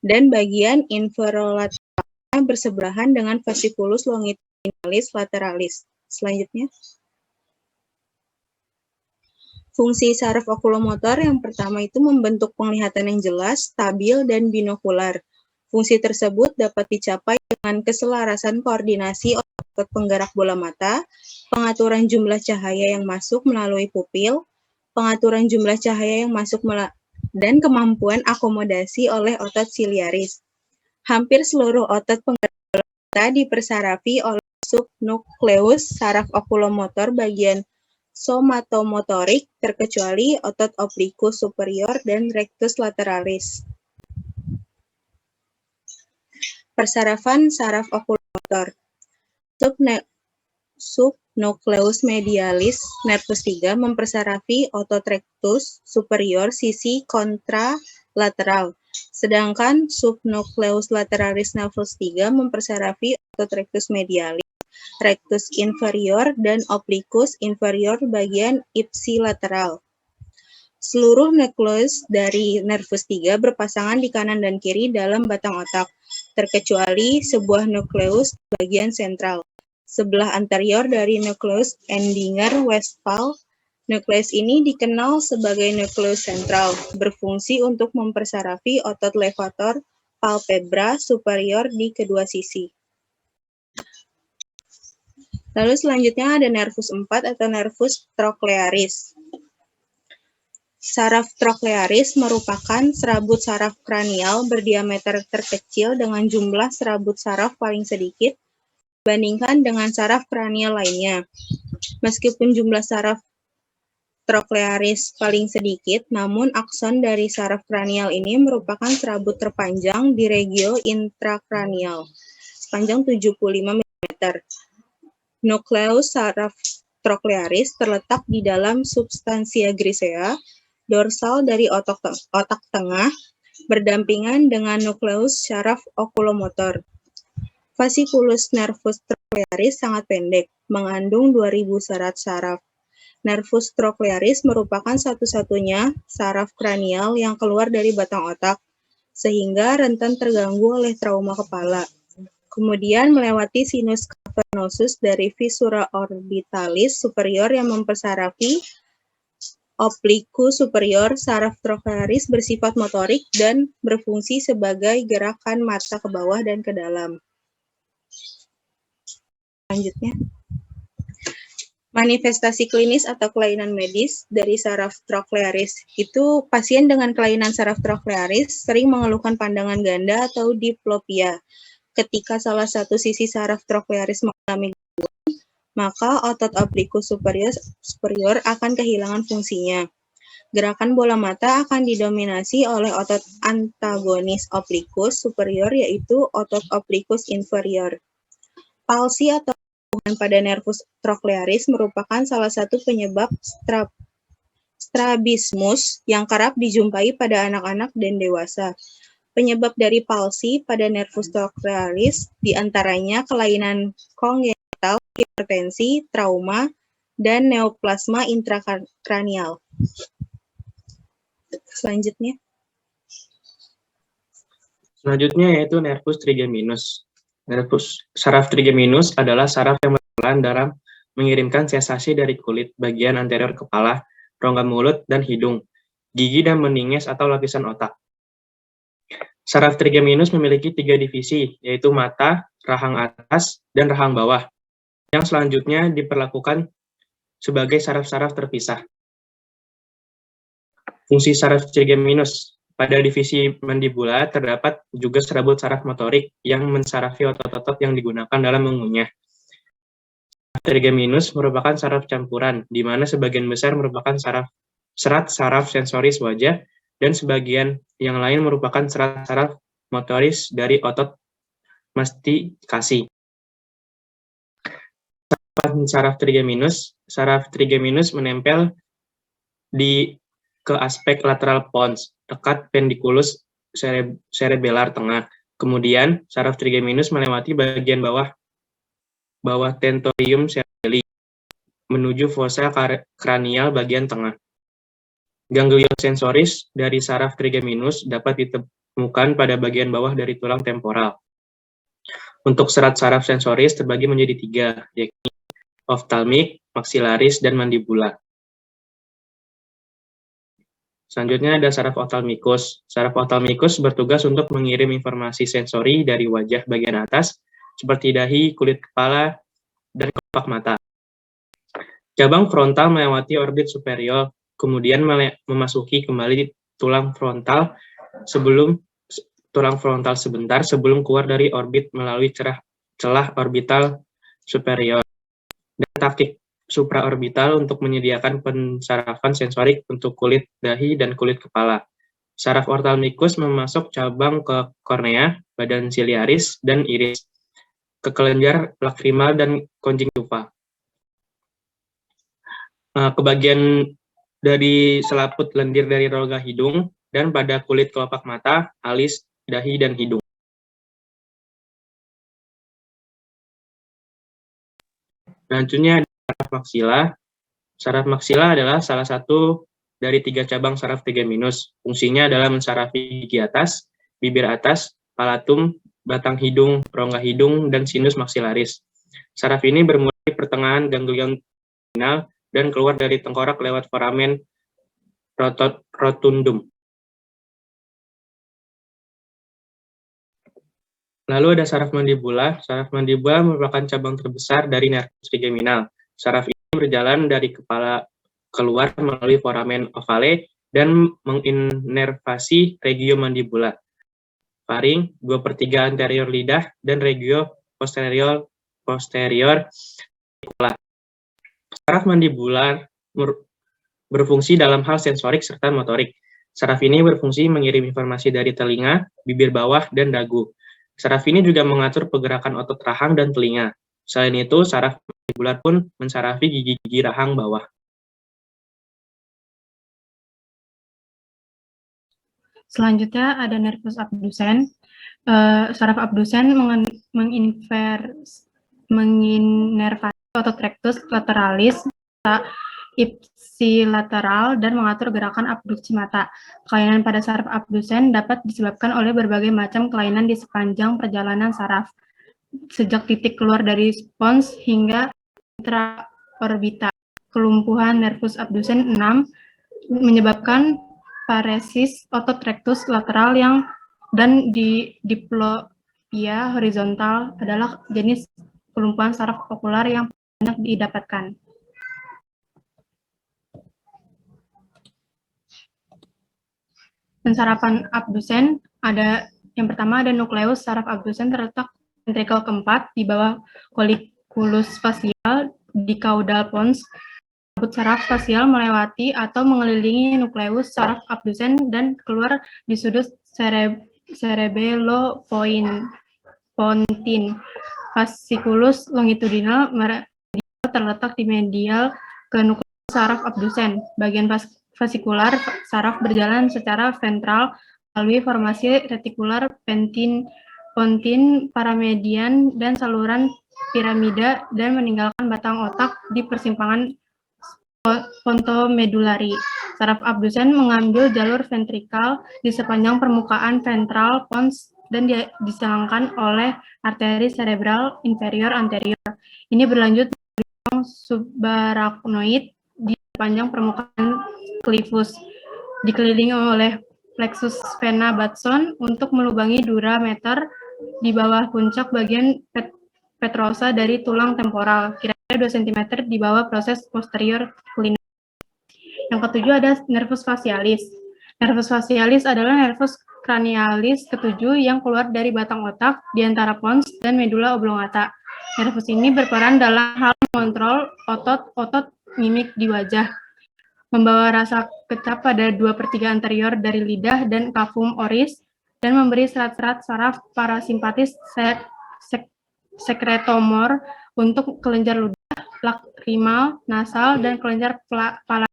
dan bagian inferolateralnya bersebelahan dengan vesikulus longitudinalis lateralis. Selanjutnya, fungsi saraf okulomotor yang pertama itu membentuk penglihatan yang jelas, stabil, dan binokular. Fungsi tersebut dapat dicapai dengan keselarasan koordinasi otot penggerak bola mata, pengaturan jumlah cahaya yang masuk melalui pupil, pengaturan jumlah cahaya yang masuk dan kemampuan akomodasi oleh otot siliaris. Hampir seluruh otot penggerak bola mata dipersarafi oleh subnukleus saraf okulomotor bagian somatomotorik, terkecuali otot oblikus superior dan rectus lateralis. Persarafan saraf okulomotor. Subnukleus medialis nervus 3 mempersarafi otot rectus superior sisi kontralateral, sedangkan subnukleus lateralis nervus 3 mempersarafi otot rectus medialis, rectus inferior, dan oblikus inferior bagian ipsilateral. Seluruh nukleus dari nervus 3 berpasangan di kanan dan kiri dalam batang otak, terkecuali sebuah nukleus bagian sentral, sebelah anterior dari nukleus Endinger-Westphal. Nukleus ini dikenal sebagai nukleus sentral, berfungsi untuk mempersarafi otot levator palpebra superior di kedua sisi. Lalu selanjutnya ada nervus 4 atau nervus troclearis. Saraf troclearis merupakan serabut saraf kranial berdiameter terkecil dengan jumlah serabut saraf paling sedikit dibandingkan dengan saraf kranial lainnya. Meskipun jumlah saraf troclearis paling sedikit, namun akson dari saraf kranial ini merupakan serabut terpanjang di regio intrakranial, sepanjang 75 mm. Nukleus saraf troclearis terletak di dalam substansia grisea dorsal dari otak tengah, berdampingan dengan nukleus saraf okulomotor. Vesikulus nervus troclearis sangat pendek, mengandung 2000 serat saraf. Nervus troclearis merupakan satu-satunya saraf kranial yang keluar dari batang otak, sehingga rentan terganggu oleh trauma kepala. Kemudian melewati sinus cavernosus dari fissura orbitalis superior yang mempersarafi oblikus superior. Saraf troclearis bersifat motorik dan berfungsi sebagai gerakan mata ke bawah dan ke dalam. Selanjutnya, manifestasi klinis atau kelainan medis dari saraf troclearis. Itu pasien dengan kelainan saraf troclearis sering mengeluhkan pandangan ganda atau diplopia. Ketika salah satu sisi saraf troclearis mengalami gangguan, maka otot oblikus superior akan kehilangan fungsinya. Gerakan bola mata akan didominasi oleh otot antagonis oblikus superior, yaitu otot oblikus inferior. Palsi atau kelumpuhan pada nervus troclearis merupakan salah satu penyebab strabismus yang kerap dijumpai pada anak-anak dan dewasa. Penyebab dari palsi pada nervus troclearis diantaranya kelainan kongenital, hipertensi, trauma, dan neoplasma intrakranial. Selanjutnya yaitu nervus trigeminus. Saraf trigeminus adalah saraf yang berperan dalam mengirimkan sensasi dari kulit bagian anterior kepala, rongga mulut, dan hidung, gigi dan meninges atau lapisan otak. Saraf trigeminus memiliki 3 divisi, yaitu mata, rahang atas, dan rahang bawah, yang selanjutnya diperlakukan sebagai saraf-saraf terpisah. Fungsi saraf trigeminus. Pada divisi mandibula terdapat juga serabut saraf motorik yang mensarafi otot-otot yang digunakan dalam mengunyah. Saraf trigeminus merupakan saraf campuran, di mana sebagian besar merupakan serat saraf sensoris wajah, dan sebagian yang lain merupakan serat saraf motoris dari otot mastikasi. Saraf trigeminus menempel ke aspek lateral pons, dekat pendikulus cerebellar tengah. Kemudian, saraf trigeminus melewati bagian bawah tentorium cerebelli, menuju fossa kranial bagian tengah. Ganglion sensoris dari saraf trigeminus dapat ditemukan pada bagian bawah dari tulang temporal. Untuk serat saraf sensoris terbagi menjadi 3, yakni ophthalmic, maxillaris, dan mandibula. Selanjutnya ada saraf ophthalmicus. Saraf ophthalmicus bertugas untuk mengirim informasi sensori dari wajah bagian atas, seperti dahi, kulit kepala, dan kelopak mata. Cabang frontal melewati orbit superior, kemudian memasuki kembali tulang frontal sebentar sebelum keluar dari orbit melalui celah orbital superior. Dan taktik supraorbital untuk menyediakan pensarafan sensorik untuk kulit dahi dan kulit kepala. Saraf ophthalmicus memasuk cabang ke kornea, badan siliaris, dan iris, ke kelenjar lakrimal dan konjungtiva. Ke bagian dari selaput lendir dari rongga hidung, dan pada kulit kelopak mata, alis, dahi, dan hidung. Selanjutnya ada saraf maksila. Saraf maksila adalah salah satu dari 3 cabang saraf trigeminus. Fungsinya adalah mensarafi gigi atas, bibir atas, palatum, batang hidung, rongga hidung, dan sinus maksilaris. Saraf ini bermula di pertengahan ganglion terminal dan keluar dari tengkorak lewat foramen rotundum. Lalu ada saraf mandibula. Saraf mandibula merupakan cabang terbesar dari nervus trigeminal. Saraf ini berjalan dari kepala keluar melalui foramen ovale dan menginervasi regio mandibula, faring, 2/3 anterior lidah, dan regio posterior kepala. Saraf mandibular berfungsi dalam hal sensorik serta motorik. Saraf ini berfungsi mengirim informasi dari telinga, bibir bawah, dan dagu. Saraf ini juga mengatur pergerakan otot rahang dan telinga. Selain itu, saraf mandibular pun mensarafi gigi-gigi rahang bawah. Selanjutnya ada nervus abdusen. Saraf abdusen menginervasi otot rectus lateralis, ipsilateral, dan mengatur gerakan abduksi mata. Kelainan pada saraf abdusen dapat disebabkan oleh berbagai macam kelainan di sepanjang perjalanan saraf, sejak titik keluar dari spons hingga intraorbita. Kelumpuhan nervus abdusen 6 menyebabkan paresis otot rectus lateral dan diplopia horizontal adalah jenis kelumpuhan saraf okular yang banyak didapatkan. Pensarapan abdusen yang pertama ada nukleus saraf abdusen terletak ventrikel keempat di bawah colliculus facial di caudal pons. Rambut saraf facial melewati atau mengelilingi nukleus saraf abdusen dan keluar di sudut cerebellopontine. Fasciculus longitudinal terletak di medial ke nukleus saraf abdusen. Bagian fasikular saraf berjalan secara ventral melalui formasi retikular pontine paramedian dan saluran piramida dan meninggalkan batang otak di persimpangan pontomedulari. Saraf abdusen mengambil jalur ventrikal di sepanjang permukaan ventral pons dan diselangkan oleh arteri cerebral inferior anterior. Ini berlanjut di subarachnoid di sepanjang permukaan clivus, dikelilingi oleh plexus vena Batson untuk melubangi dura meter di bawah puncak bagian petrosa dari tulang temporal, kira-kira 2 cm di bawah proses posterior kuliner. Yang ketujuh ada nervus facialis. Nervus facialis adalah nervus cranialis ketujuh yang keluar dari batang otak di antara pons dan medula oblongata. Nervus ini berperan dalam hal mengontrol otot-otot mimik di wajah, membawa rasa kecap pada 2/3 anterior dari lidah dan cavum oris, dan memberi serat-serat saraf parasimpatis sekretomor untuk kelenjar ludah, lakrimal, nasal, dan kelenjar palana.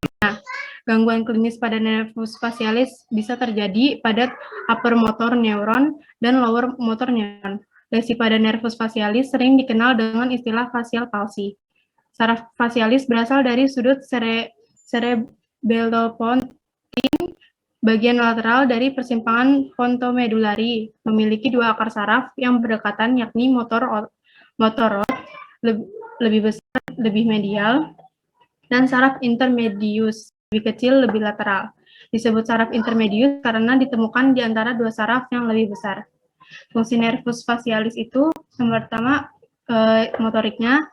Gangguan klinis pada nervus facialis bisa terjadi pada upper motor neuron dan lower motor neuron. Lesi pada nervus facialis sering dikenal dengan istilah facial palsy. Saraf facialis berasal dari sudut cerebellopontine bagian lateral dari persimpangan pontomedulari, memiliki dua akar saraf yang berdekatan, yakni motor rod lebih besar, lebih medial, dan saraf intermedius lebih kecil, lebih lateral. Disebut saraf intermedius karena ditemukan di antara dua saraf yang lebih besar. Fungsi nervus facialis itu yang pertama motoriknya,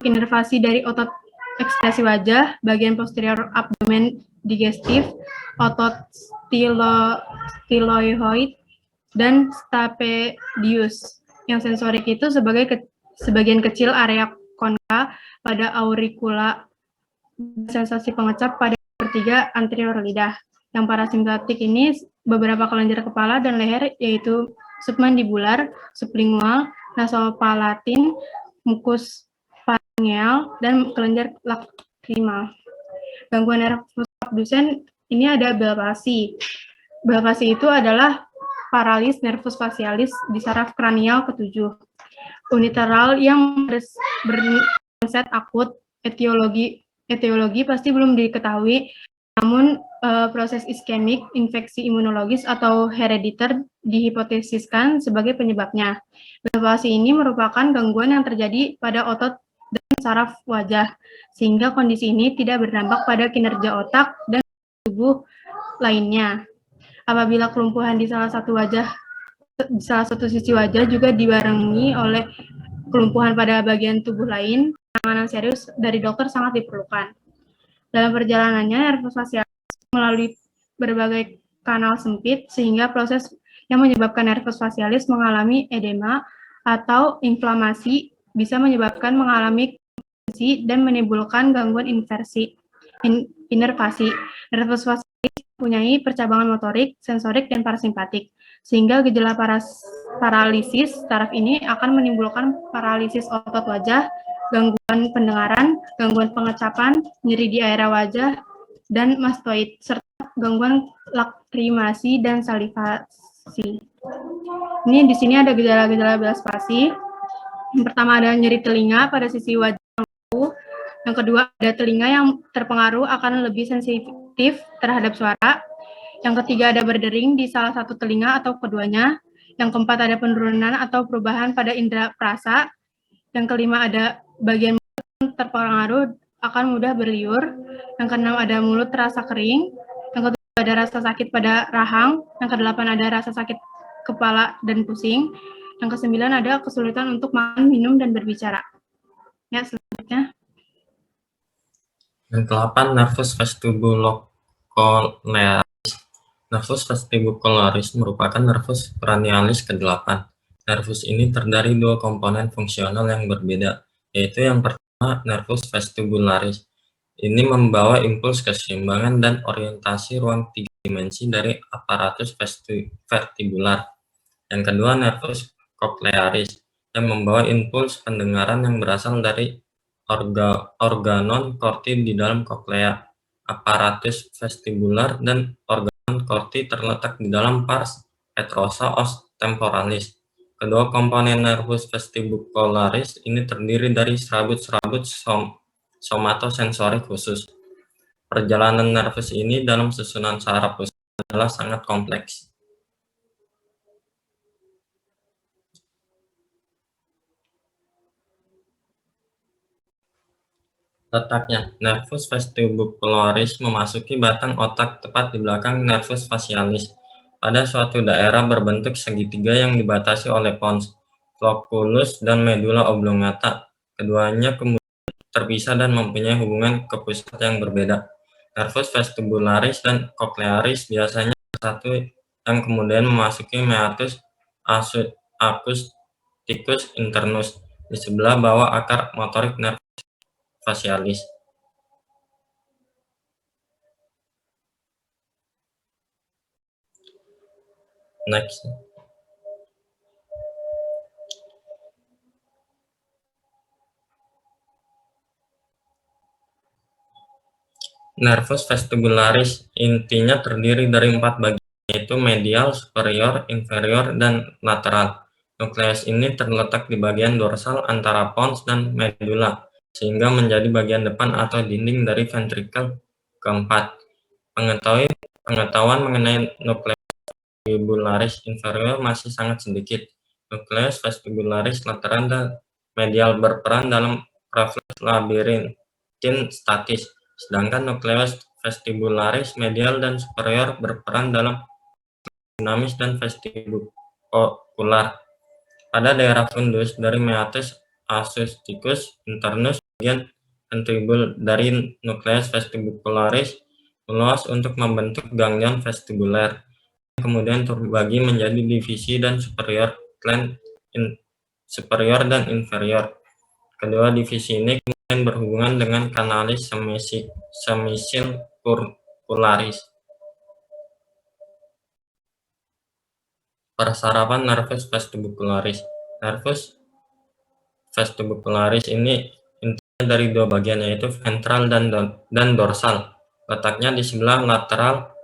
inervasi dari otot ekspresi wajah, bagian posterior abdomen digestif, otot styloid, dan stapedius. Yang sensorik itu sebagian kecil area konka pada auricula, sensasi pengecap pada ketiga anterior lidah. Yang parasimpatik ini beberapa kelenjar kepala dan leher, yaitu submandibular, sublingual, nasopalatin, mukus faringeal, dan kelenjar lakrimal. Gangguan nervus abdusen ini ada Bellpassi. Bellpassi itu adalah paralis nervus facialis di saraf kranial ketujuh. Unilateral yang beronset akut, etiologi pasti belum diketahui, namun proses iskemik, infeksi imunologis, atau herediter dihipotesiskan sebagai penyebabnya. Bellpassi ini merupakan gangguan yang terjadi pada otot dan saraf wajah, sehingga kondisi ini tidak berdampak pada kinerja otak dan tubuh lainnya. Apabila kelumpuhan di salah satu sisi wajah juga dibarengi oleh kelumpuhan pada bagian tubuh lain, penanganan serius dari dokter sangat diperlukan. Dalam perjalanannya, nervus facialis melalui berbagai kanal sempit, sehingga proses yang menyebabkan nervus facialis mengalami edema atau inflamasi bisa menyebabkan mengalami konvulsi dan menimbulkan gangguan inervasi. Nervus facialis mempunyai percabangan motorik, sensorik, dan parasimpatik, sehingga gejala paralisis saraf ini akan menimbulkan paralisis otot wajah, gangguan pendengaran, gangguan pengecapan, nyeri di area wajah, dan mastoid, serta gangguan lakrimasi dan salivasi. Ini di sini ada gejala-gejala Bellpassi. Yang pertama ada nyeri telinga pada sisi wajah. Yang kedua ada telinga yang terpengaruh akan lebih sensitif terhadap suara. Yang ketiga ada berdering di salah satu telinga atau keduanya. Yang keempat ada penurunan atau perubahan pada indera perasa. Yang kelima ada bagian mulut terpengaruh akan mudah berliur. Yang keenam ada mulut terasa kering. Yang ketujuh ada rasa sakit pada rahang. Yang kedelapan ada rasa sakit kepala dan pusing. Yang kesembilan ada kesulitan untuk makan, minum, dan berbicara. Ya, selanjutnya. Yang ke-8, nervus vestibulocularis. Nervus vestibulocularis merupakan nervus cranialis ke-8. Nervus ini terdiri dua komponen fungsional yang berbeda, yaitu yang pertama nervus vestibularis. Ini membawa impuls keseimbangan dan orientasi ruang 3 dimensi dari aparatus vestibular. Yang kedua nervus cochlearis, yang membawa impuls pendengaran yang berasal dari organon korti di dalam koklea. Aparatus vestibular dan organon korti terletak di dalam pars petrosa os temporalis. Kedua komponen nervus vestibularis ini terdiri dari serabut-serabut somatosensorik khusus. Perjalanan nervus ini dalam susunan saraf khusus adalah sangat kompleks. Letaknya, nervus vestibularis memasuki batang otak tepat di belakang nervus facialis pada suatu daerah berbentuk segitiga yang dibatasi oleh pons, flocculus, dan medulla oblongata. Keduanya kemudian terpisah dan mempunyai hubungan ke pusat yang berbeda. Nervus vestibularis dan cochlearis biasanya bersatu yang kemudian memasuki meatus acusticus internus di sebelah bawah akar motorik nervus facialis. Next. Nervus vestibularis intinya terdiri dari 4 bagian, yaitu medial, superior, inferior, dan lateral. Nukleus ini terletak di bagian dorsal antara pons dan medulla, sehingga menjadi bagian depan atau dinding dari ventrikel keempat. Pengetahuan mengenai nukleus vestibularis inferior masih sangat sedikit. Nukleus vestibularis lateral dan medial berperan dalam refleks labirintin statis, sedangkan nukleus vestibularis medial dan superior berperan dalam dinamis dan vestibular. Pada daerah fundus dari meatus acousticus internus, bagian ventribul dari nukleus vestibularis meluas untuk membentuk ganglion vestibuler, kemudian terbagi menjadi divisi dan superior dan inferior. Kedua divisi ini kemudian berhubungan dengan kanalis semicircularis. Persarapan nervus vestibularis. Nervus vestibularis ini intinya dari dua bagian, yaitu ventral dan dorsal. Letaknya di sebelah lateral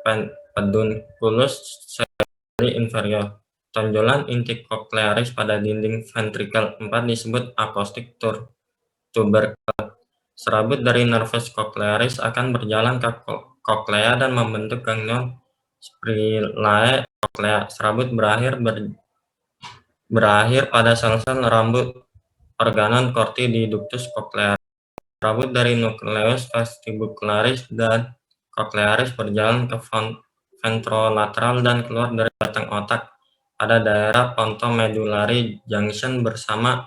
pedunculus cerebrali inferior. Tonjolan inti koklearis pada dinding ventrikel 4 disebut acoustic tubercle. Serabut dari nervus koklearis akan berjalan ke koklea dan membentuk ganglion spillae koklea. Serabut berakhir pada sel-sel rambut organon corti di ductus cochlearis. Serabut dari nukleus vestibularis dan koklearis berjalan ke ventrolateral dan keluar dari batang otak pada daerah pontomedullary junction bersama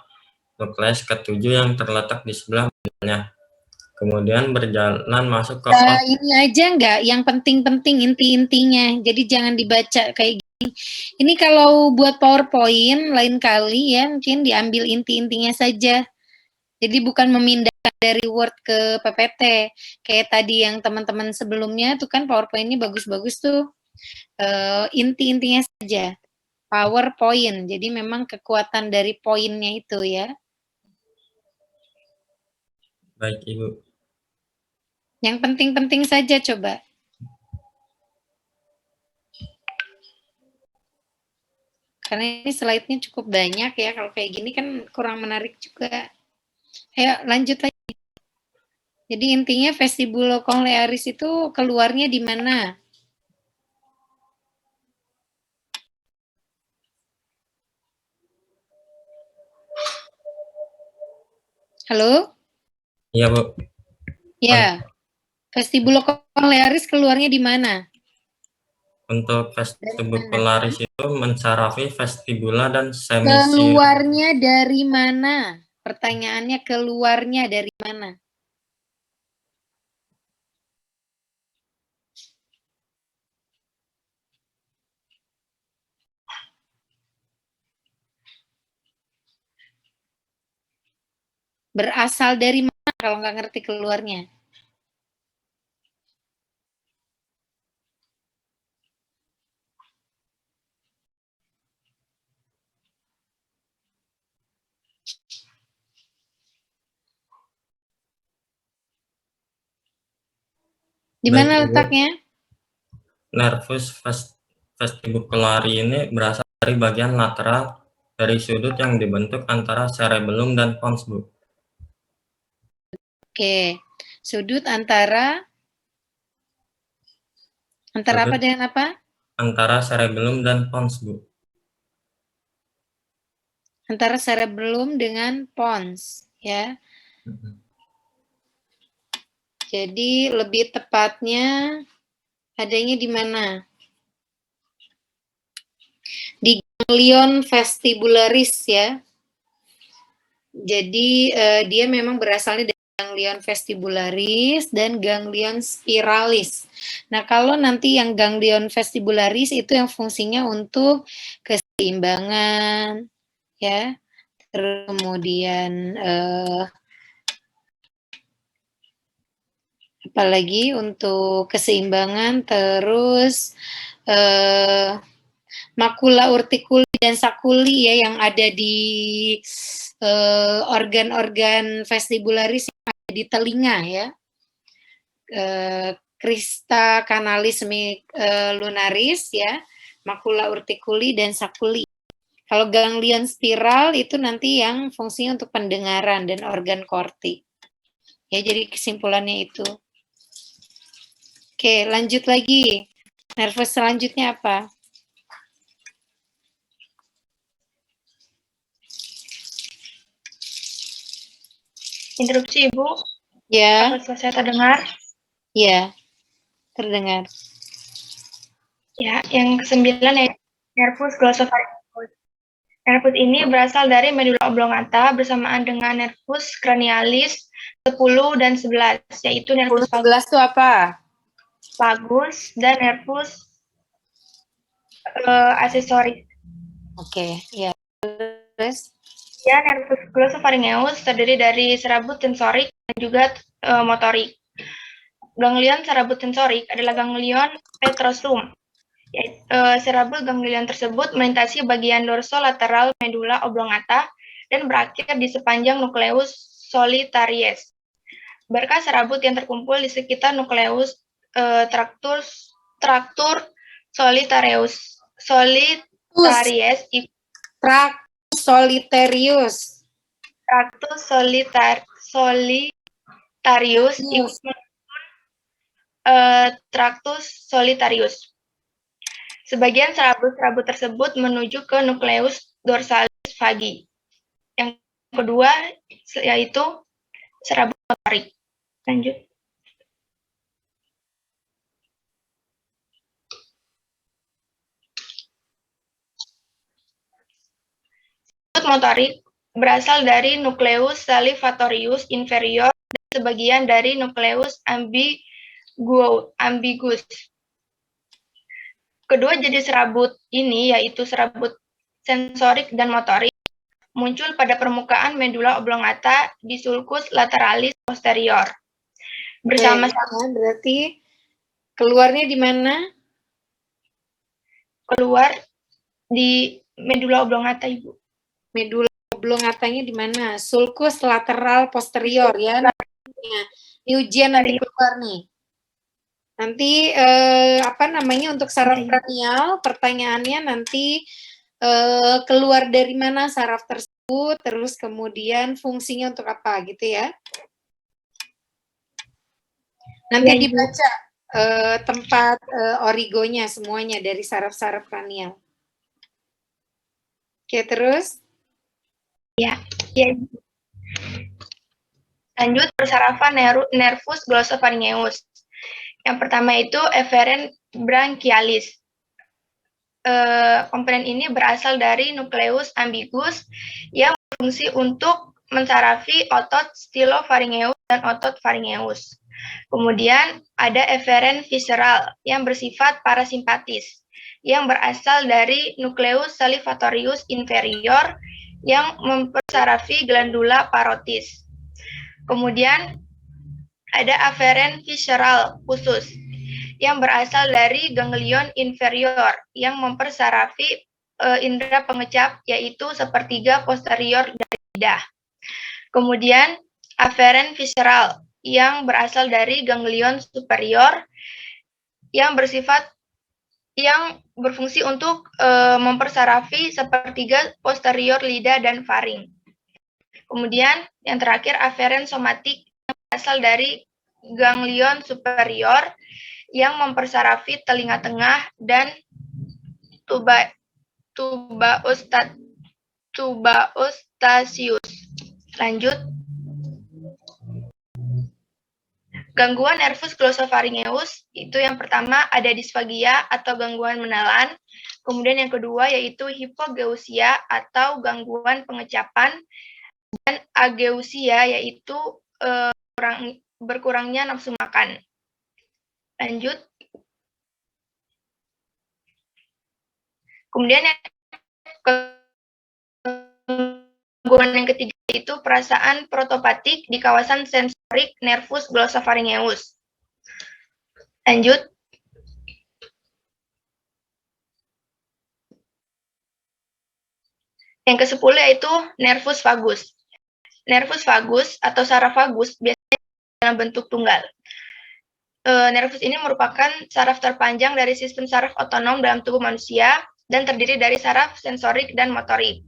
nukleus ketujuh yang terletak di sebelah medialnya. Kemudian berjalan masuk ke ini aja enggak, yang penting-penting inti-intinya. Jadi jangan dibaca kayak gini. Ini kalau buat PowerPoint lain kali ya mungkin diambil inti-intinya saja. Jadi bukan memindahkan dari Word ke PPT. Kayak tadi yang teman-teman sebelumnya tuh kan PowerPoint ini bagus-bagus tuh. Inti-intinya saja. PowerPoint. Jadi memang kekuatan dari poinnya itu ya. Baik, Ibu. Yang penting-penting saja coba. Karena ini slide-nya cukup banyak ya. Kalau kayak gini kan kurang menarik juga. Ayo lanjut lagi. Jadi intinya vestibulocochlearis itu keluarnya di mana? Halo? Iya, Bu. Ya. Vestibulocochlearis keluarnya di mana? Untuk vestibularis itu mensarafi vestibula dan semicircularis. Keluarnya dari mana? Pertanyaannya keluarnya dari mana? Berasal dari mana kalau nggak ngerti keluarnya? Di mana letaknya? Nervus vestibularus ini berasal dari bagian lateral dari sudut yang dibentuk antara cerebellum dan pons, Bu. Oke, sudut antara apa dengan apa? Antara cerebellum dan pons, Bu. Antara cerebellum dengan pons, ya. Jadi lebih tepatnya adanya di mana? Di ganglion vestibularis ya. Jadi dia memang berasalnya dari ganglion vestibularis dan ganglion spiralis. Nah, kalau nanti yang ganglion vestibularis itu yang fungsinya untuk keseimbangan ya. Terus kemudian apalagi untuk keseimbangan, terus makula urtikuli dan sakuli ya yang ada di organ-organ vestibularis yang ada di telinga ya. Crista canalis lunaris ya, makula urtikuli dan sakuli. Kalau ganglion spiral itu nanti yang fungsinya untuk pendengaran dan organ korti. Ya, jadi kesimpulannya itu. Oke, lanjut lagi. Nervus selanjutnya apa? Interupsi, Ibu. Ya. Apakah saya terdengar? Ya, terdengar. Ya, yang ke-9 yaitu nervus glossopharyngeus. Nervus ini berasal dari medula oblongata bersamaan dengan nervus cranialis 10 dan 11, yaitu nervus 11 itu apa? vagus dan nervus aksesoris. Oke, ya. Terus? Ya, nervus glossopharyngeus terdiri dari serabut sensorik dan juga motorik. Ganglion serabut sensorik adalah ganglion petrosum. Serabut ganglion tersebut melintasi bagian dorsolateral medula oblongata dan berakhir di sepanjang nukleus solitarius. Berkas serabut yang terkumpul di sekitar nukleus traktur solitarius Tractus solitarius. Sebagian serabut-serabut tersebut menuju ke nukleus dorsalis vagi. Yang kedua yaitu serabut motorik. Lanjut. Serabut motorik berasal dari nukleus salivatorius inferior dan sebagian dari nukleus ambigus. Kedua jenis serabut ini, yaitu serabut sensorik dan motorik, muncul pada permukaan medula oblongata di sulcus lateralis posterior. Bersama-sama. Berarti keluarnya di mana? Keluar di medula oblongata, Ibu. Medula oblongatanya di mana? Sulcus lateral posterior, ya. Ini ujian nanti keluar nih. Nanti untuk saraf kranial, pertanyaannya nanti keluar dari mana saraf tersebut, terus kemudian fungsinya untuk apa gitu ya. Nanti dibaca tempat origonya semuanya dari saraf-saraf kranial. Oke, terus? Ya. Lanjut persarafan nervus glossopharyngeus. Yang pertama itu eferen branchialis. Komponen ini berasal dari nukleus ambigus yang berfungsi untuk mensarafi otot stylofaringeus dan otot faringeus. Kemudian ada eferen visceral yang bersifat parasimpatis yang berasal dari nukleus salivatorius inferior yang mempersarafi glandula parotis. Kemudian ada aferen visceral khusus yang berasal dari ganglion inferior yang mempersarafi indera pengecap, yaitu sepertiga posterior dari lidah. Kemudian aferen visceral yang berasal dari ganglion superior yang berfungsi untuk mempersarafi sepertiga posterior lidah dan faring. Kemudian yang terakhir aferen somatik yang berasal dari ganglion superior yang mempersarafi telinga tengah dan tubaostasius. Lanjut. Gangguan nervus glossopharyngeus itu yang pertama ada disfagia atau gangguan menelan. Kemudian yang kedua yaitu hipogeusia atau gangguan pengecapan dan ageusia yaitu berkurangnya nafsu makan. Lanjut. Kemudian gangguan yang ketiga itu perasaan protopatik di kawasan sensorik nervus glossopharyngeus. Lanjut. Yang ke-10 yaitu nervus vagus. Nervus vagus atau saraf vagus biasanya dalam bentuk tunggal. Nervus ini merupakan saraf terpanjang dari sistem saraf otonom dalam tubuh manusia dan terdiri dari saraf sensorik dan motorik.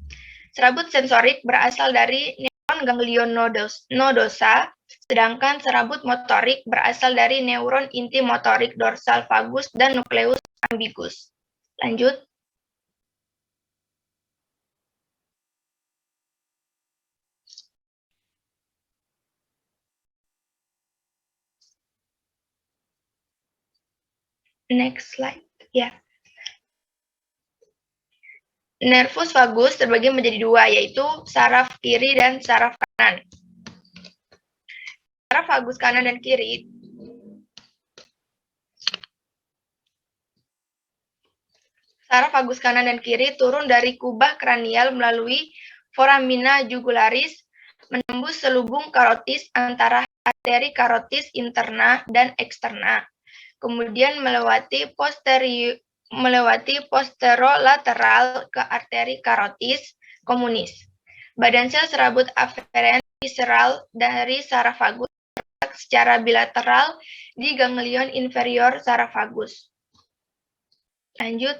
Serabut sensorik berasal dari neuron ganglion nodosa Sedangkan serabut motorik berasal dari neuron inti motorik dorsal vagus dan nukleus ambigus. Lanjut. Next slide. Ya. Nervus vagus terbagi menjadi dua, yaitu saraf kiri dan saraf kanan. Saraf vagus kanan dan kiri turun dari kubah kranial melalui foramina jugularis, menembus selubung karotis antara arteri karotis interna dan eksterna, kemudian melewati posterolateral ke arteri karotis komunis. Badan sel serabut aferen visceral dari saraf vagus secara bilateral di ganglion inferior saraf vagus. Lanjut.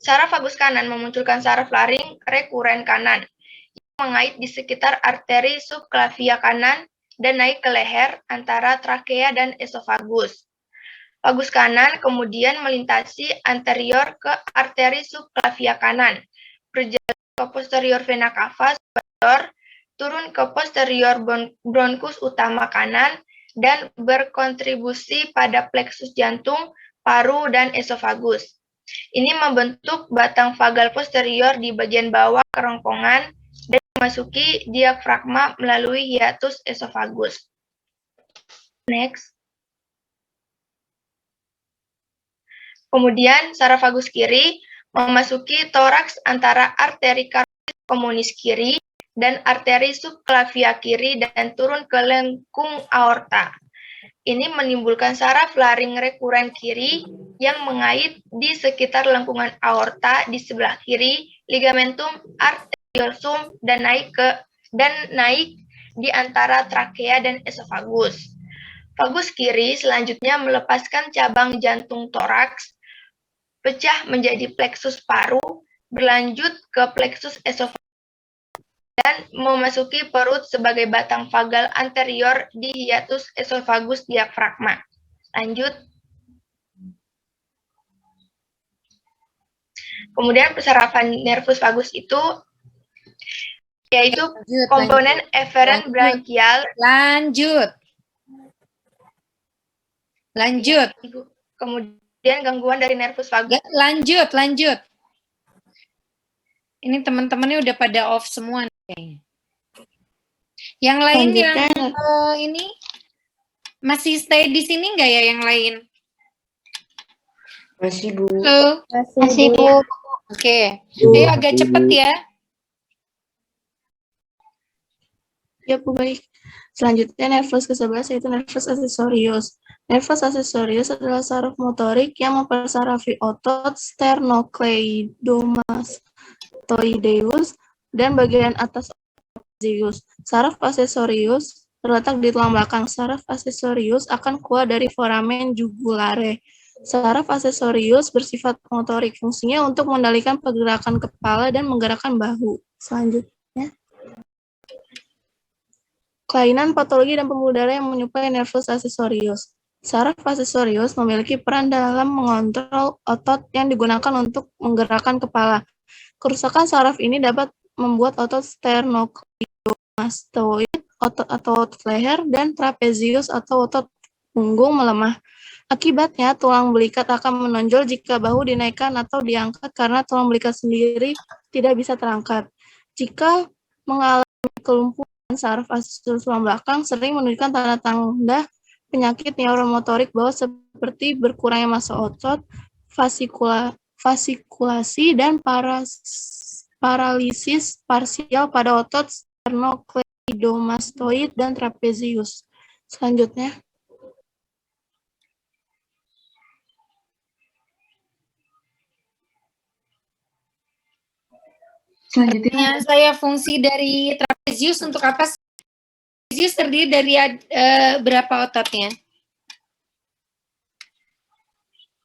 Saraf vagus kanan memunculkan saraf laring rekuren kanan yang mengait di sekitar arteri subclavia kanan dan naik ke leher antara trakea dan esofagus. Vagus kanan kemudian melintasi anterior ke arteri subclavia kanan, berjalan ke posterior vena cava superior, turun ke posterior bronkus utama kanan, dan berkontribusi pada pleksus jantung, paru, dan esofagus. Ini membentuk batang vagal posterior di bagian bawah kerongkongan dan memasuki diafragma melalui hiatus esofagus. Next. Kemudian saraf vagus kiri memasuki toraks antara arteri karotis komunis kiri dan arteri subclavia kiri dan turun ke lengkung aorta. Ini menimbulkan saraf laring rekuren kiri yang mengait di sekitar lengkungan aorta di sebelah kiri, ligamentum arteriosum dan naik di antara trakea dan esofagus. Vagus kiri selanjutnya melepaskan cabang jantung toraks, pecah menjadi pleksus paru, berlanjut ke pleksus esofagus, dan memasuki perut sebagai batang vagal anterior di hiatus esofagus diafragma. Lanjut. Kemudian persarafan nervus vagus itu yaitu komponen eferen branchial. Lanjut. Kemudian gangguan dari nervus vagus. Lanjut. Ini teman-temannya udah pada off semua nih kayaknya. Yang lain yang ini masih stay di sini nggak ya yang lain? Masih, Bu. Halo? Masih, Bu. Oke. Ayo agak cepet ya. Ya, Bu, baik. Selanjutnya nervus ke-11 yaitu nervus accessorius. Nervus accessorius adalah saraf motorik yang mempersarafi otot sternocleidomastoideus dan bagian atas trapezius. Saraf accessorius terletak di tulang belakang. Saraf accessorius akan keluar dari foramen jugulare. Saraf accessorius bersifat motorik, fungsinya untuk mengendalikan pergerakan kepala dan menggerakkan bahu. Selanjutnya, kelainan patologi dan pembuluh darah yang menyuplai nervus accessorius. Saraf accessorius memiliki peran dalam mengontrol otot yang digunakan untuk menggerakkan kepala. Kerusakan saraf ini dapat membuat otot sternocleidomastoid, otot atau otot leher, dan trapezius atau otot punggung melemah. Akibatnya, tulang belikat akan menonjol jika bahu dinaikkan atau diangkat karena tulang belikat sendiri tidak bisa terangkat. Jika mengalami kelumpuhan saraf accessorius tulang belakang, sering menunjukkan tanda-tanda penyakit neuromotorik bawah seperti berkurangnya massa otot, fasikulasi, dan paralisis parsial pada otot sternocleidomastoid dan trapezius. Selanjutnya, Selanjutnya saya fungsi dari trapezius untuk apa? Trapezius terdiri dari berapa ototnya?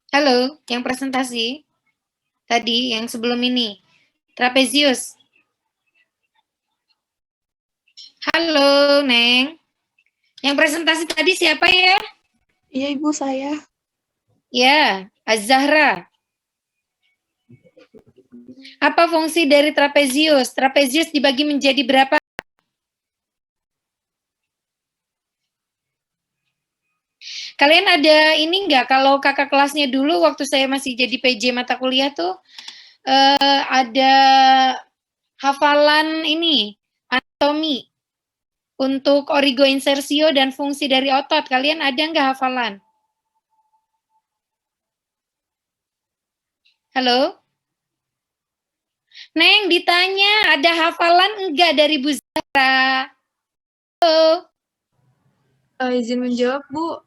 Halo, yang presentasi tadi yang sebelum ini. Trapezius. Halo, Neng. Yang presentasi tadi siapa ya? Iya, Ibu, saya. Ya, Az-Zahra. Apa fungsi dari trapezius? Trapezius dibagi menjadi berapa? Kalian ada ini enggak, kalau kakak kelasnya dulu waktu saya masih jadi PJ mata kuliah tuh, ada hafalan ini, anatomi, untuk origoinsersio dan fungsi dari otot. Kalian ada enggak hafalan? Halo? Neng, ditanya, ada hafalan enggak dari Bu Zahra? Halo? Izin menjawab, Bu.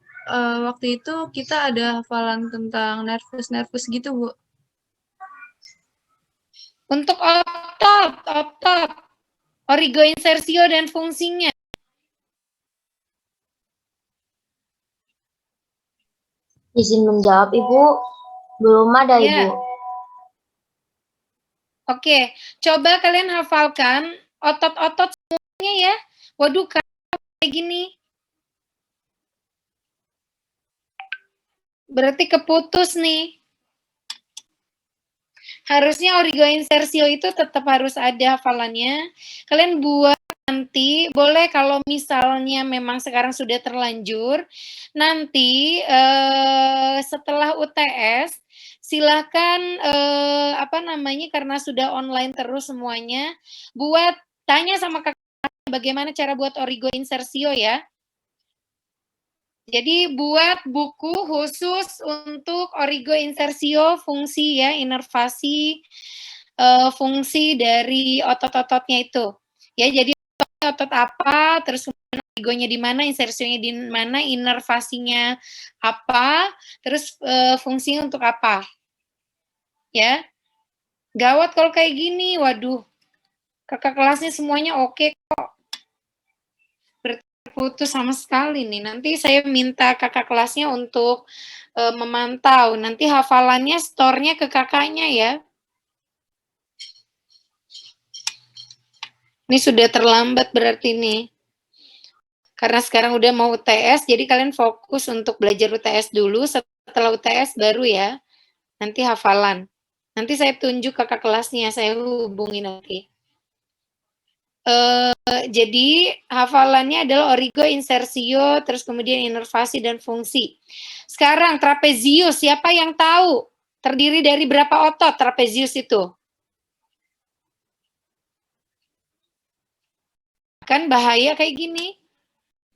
Waktu itu kita ada hafalan tentang nervus gitu, Bu. Untuk otot, origoinsersio dan fungsinya. Izin menjawab, Ibu. Belum ada, Ya. Ibu. Oke, coba kalian hafalkan otot-otot semuanya ya. Waduh, kayak gini. Berarti keputus nih. Harusnya origoinsersio itu tetap harus ada hafalannya. Kalian buat nanti, boleh kalau misalnya memang sekarang sudah terlanjur, nanti setelah UTS, silahkan karena sudah online terus semuanya, buat tanya sama kakak bagaimana cara buat origoinsersio ya. Jadi buat buku khusus untuk origoinsersio fungsi ya, inervasi fungsi dari otot-ototnya itu. Ya, jadi otot apa, terus origonya di mana, insersionya di mana, inervasinya apa, terus fungsinya untuk apa. Ya. Gawat kalau kayak gini, waduh. Kakak kelasnya semuanya oke kok. Putus sama sekali nih. Nanti saya minta kakak kelasnya untuk memantau. Nanti hafalannya store-nya ke kakaknya ya. Ini sudah terlambat berarti nih. Karena sekarang udah mau UTS, jadi kalian fokus untuk belajar UTS dulu. Setelah UTS baru ya. Nanti hafalan. Nanti saya tunjuk kakak kelasnya, saya hubungi nanti. Jadi hafalannya adalah origo, insersio, terus kemudian inervasi dan fungsi. Sekarang trapezius, siapa yang tahu terdiri dari berapa otot trapezius itu? Kan bahaya kayak gini.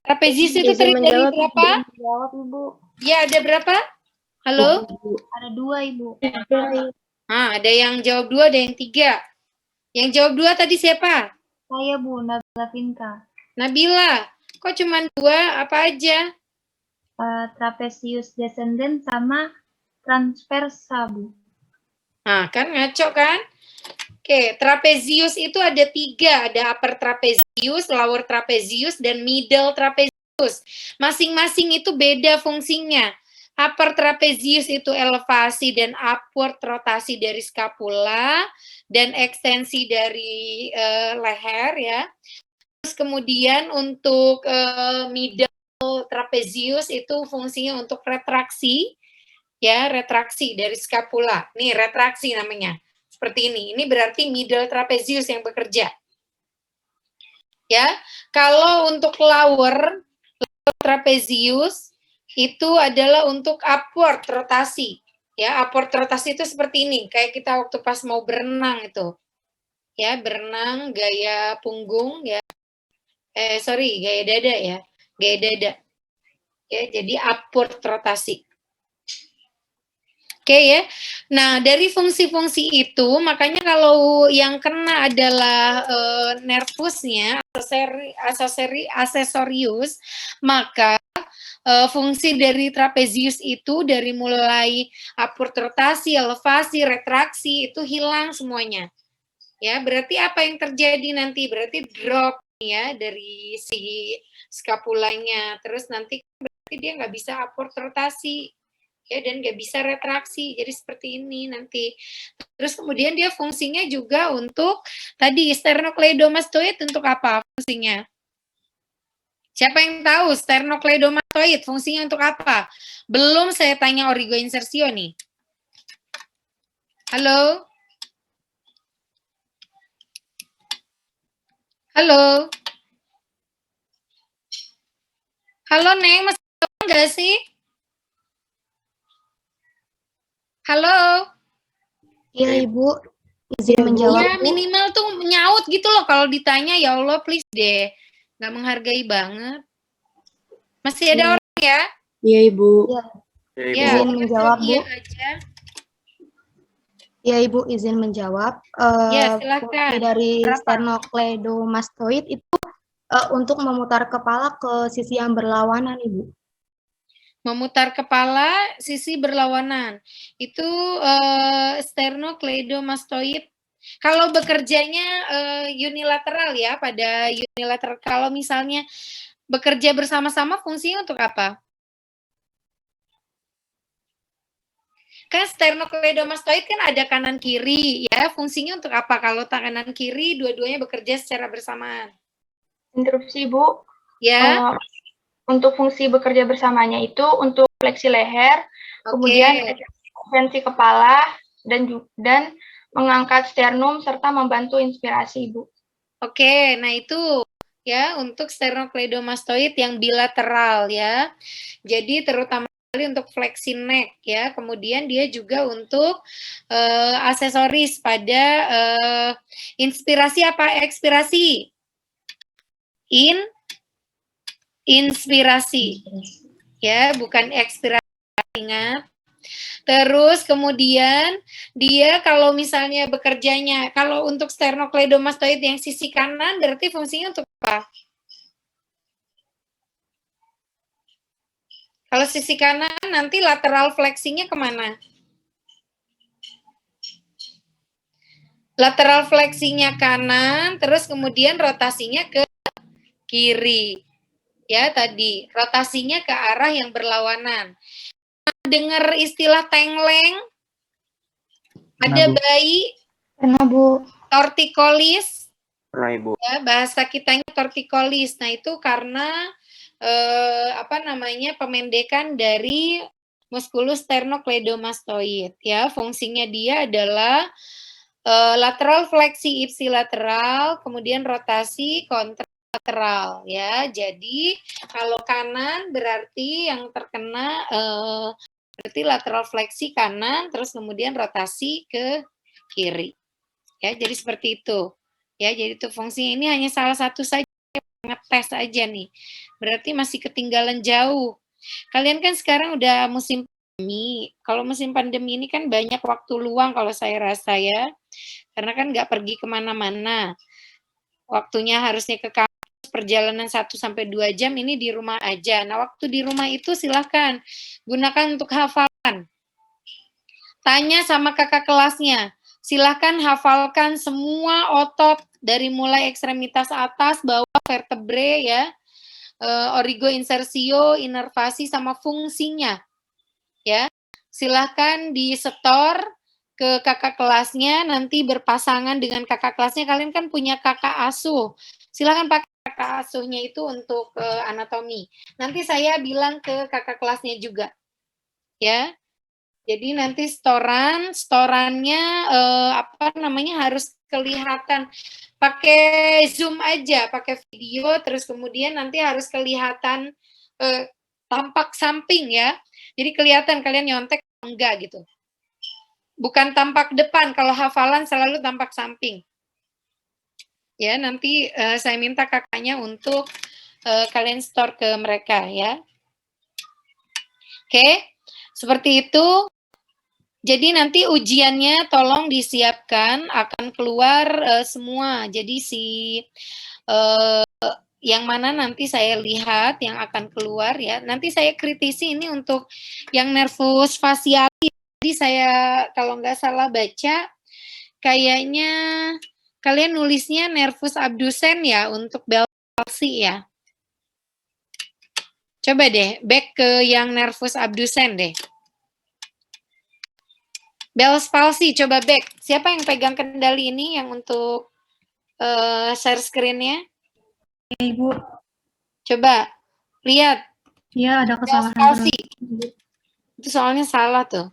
Trapezius itu terdiri dari berapa? Menjawab, Ibu. Ya, ada berapa? Halo? Ada 2, Ibu. Ada yang jawab 2, ada yang 3. Yang jawab 2 tadi siapa? Saya, Bu, Nabila Vinka. Nabila, kok cuma 2? Apa aja? Trapezius descendens sama transversa, Bu. Nah, kan ngaco kan? Oke, trapezius itu ada 3. Ada upper trapezius, lower trapezius, dan middle trapezius. Masing-masing itu beda fungsinya. Upper trapezius itu elevasi dan upward rotasi dari skapula dan ekstensi dari leher ya. Terus kemudian untuk middle trapezius itu fungsinya untuk retraksi ya, retraksi dari skapula. Nih, retraksi namanya. Seperti ini. Ini berarti middle trapezius yang bekerja. Ya. Kalau untuk lower trapezius itu adalah untuk upward rotasi. Ya, upward rotasi itu seperti ini, kayak kita waktu pas mau berenang itu. Ya, berenang gaya punggung ya. Gaya dada ya. Gaya dada. Ya, jadi upward rotasi. Oke ya. Nah, dari fungsi-fungsi itu, makanya kalau yang kena adalah nervusnya, aksesorius, maka fungsi dari trapezius itu dari mulai upward rotasi, elevasi, retraksi itu hilang semuanya. Ya, berarti apa yang terjadi nanti? Berarti drop ya dari si skapulanya. Terus nanti berarti dia nggak bisa upward rotasi. Ya, dan nggak bisa retraksi, jadi seperti ini nanti. Terus kemudian dia fungsinya juga untuk tadi sternocleidomastoid untuk apa fungsinya? Siapa yang tahu sternocleidomastoid fungsinya untuk apa? Belum saya tanya origoinsersio nih. Halo? Halo? Halo Neng, masih tahu nggak sih? Halo? Iya Ibu, izin menjawab Ya Bu. minimal tuh nyaut gitu loh kalau ditanya, ya Allah please deh. Nggak menghargai banget. Masih ada orang ya? Iya Ibu. Iya, Ya, izin menjawab Bu. iya aja. Iya Ibu, izin menjawab. Ya, Fungsi silakan. dari Berapa? sternocleidomastoid itu untuk memutar kepala ke sisi yang berlawanan Ibu. Memutar kepala sisi berlawanan. Itu sternocleidomastoid. Kalau bekerjanya unilateral ya, pada unilateral. Kalau misalnya bekerja bersama-sama fungsinya untuk apa? Kan sternocleidomastoid kan ada kanan kiri ya, fungsinya untuk apa? Kalau kanan kiri dua-duanya bekerja secara bersamaan. Interupsi Bu. Ya. Untuk fungsi bekerja bersamanya itu untuk fleksi leher, kemudian ekstensi kepala dan mengangkat sternum serta membantu inspirasi Ibu. Oke, nah itu ya untuk sternocleidomastoid yang bilateral ya. Jadi terutama sekali untuk fleksi neck ya. Kemudian dia juga untuk aksesoris pada inspirasi apa ekspirasi? Inspirasi. Ya, bukan ekspirasi, ingat. Terus kemudian dia kalau misalnya bekerjanya, kalau untuk sternocleidomastoid yang sisi kanan berarti fungsinya untuk apa? Kalau sisi kanan nanti lateral fleksinya kemana? Lateral fleksinya kanan, terus kemudian rotasinya ke kiri. Ya, tadi rotasinya ke arah yang berlawanan. Dengar istilah tengleng? Ada bayi? Pernah Bu. Torticollis? Pernah Ibu. Ya, bahasa kitanya torticollis. Nah, itu karena pemendekan dari musculus sternocleidomastoid ya. Fungsinya dia adalah lateral fleksi ipsilateral, kemudian rotasi kontralateral ya. Jadi kalau kanan berarti yang terkena berarti lateral fleksi kanan, terus kemudian rotasi ke kiri. Ya, jadi seperti itu. Ya, jadi itu fungsinya ini hanya salah satu saja, ngetes aja nih. Berarti masih ketinggalan jauh. Kalian kan sekarang udah musim pandemi. Kalau musim pandemi ini kan banyak waktu luang kalau saya rasa ya. Karena kan nggak pergi kemana-mana. Waktunya harusnya ke kampus, perjalanan 1-2 jam, ini di rumah aja. Nah, waktu di rumah itu silahkan gunakan untuk hafalan. Tanya sama kakak kelasnya. Silahkan hafalkan semua otot dari mulai ekstremitas atas, bawah, vertebre ya, origoinsersio, inervasi sama fungsinya. Ya, silahkan di-setor ke kakak kelasnya, nanti berpasangan dengan kakak kelasnya. Kalian kan punya kakak asuh. Silahkan pakai kakak asuhnya itu untuk anatomi. Nanti saya bilang ke kakak kelasnya juga. Ya. Jadi nanti storannya harus kelihatan. Pakai Zoom aja, pakai video, terus kemudian nanti harus kelihatan tampak samping ya. Jadi kelihatan kalian nyontek enggak gitu. Bukan tampak depan, kalau hafalan selalu tampak samping. Ya, nanti saya minta kakaknya untuk kalian store ke mereka ya. Oke, seperti itu. Jadi nanti ujiannya tolong disiapkan, akan keluar semua. Jadi yang mana nanti saya lihat yang akan keluar ya. Nanti saya kritisi ini untuk yang nervus facialis. Jadi saya kalau nggak salah baca, kayaknya kalian nulisnya nervus abducens ya untuk Bell's palsy ya. Coba deh, back ke yang nervus abducens deh. Bell's palsy, coba back. Siapa yang pegang kendali ini yang untuk share screen-nya? Ibu. Coba lihat. Iya, ada kesalahan. Palsi. Itu soalnya salah tuh.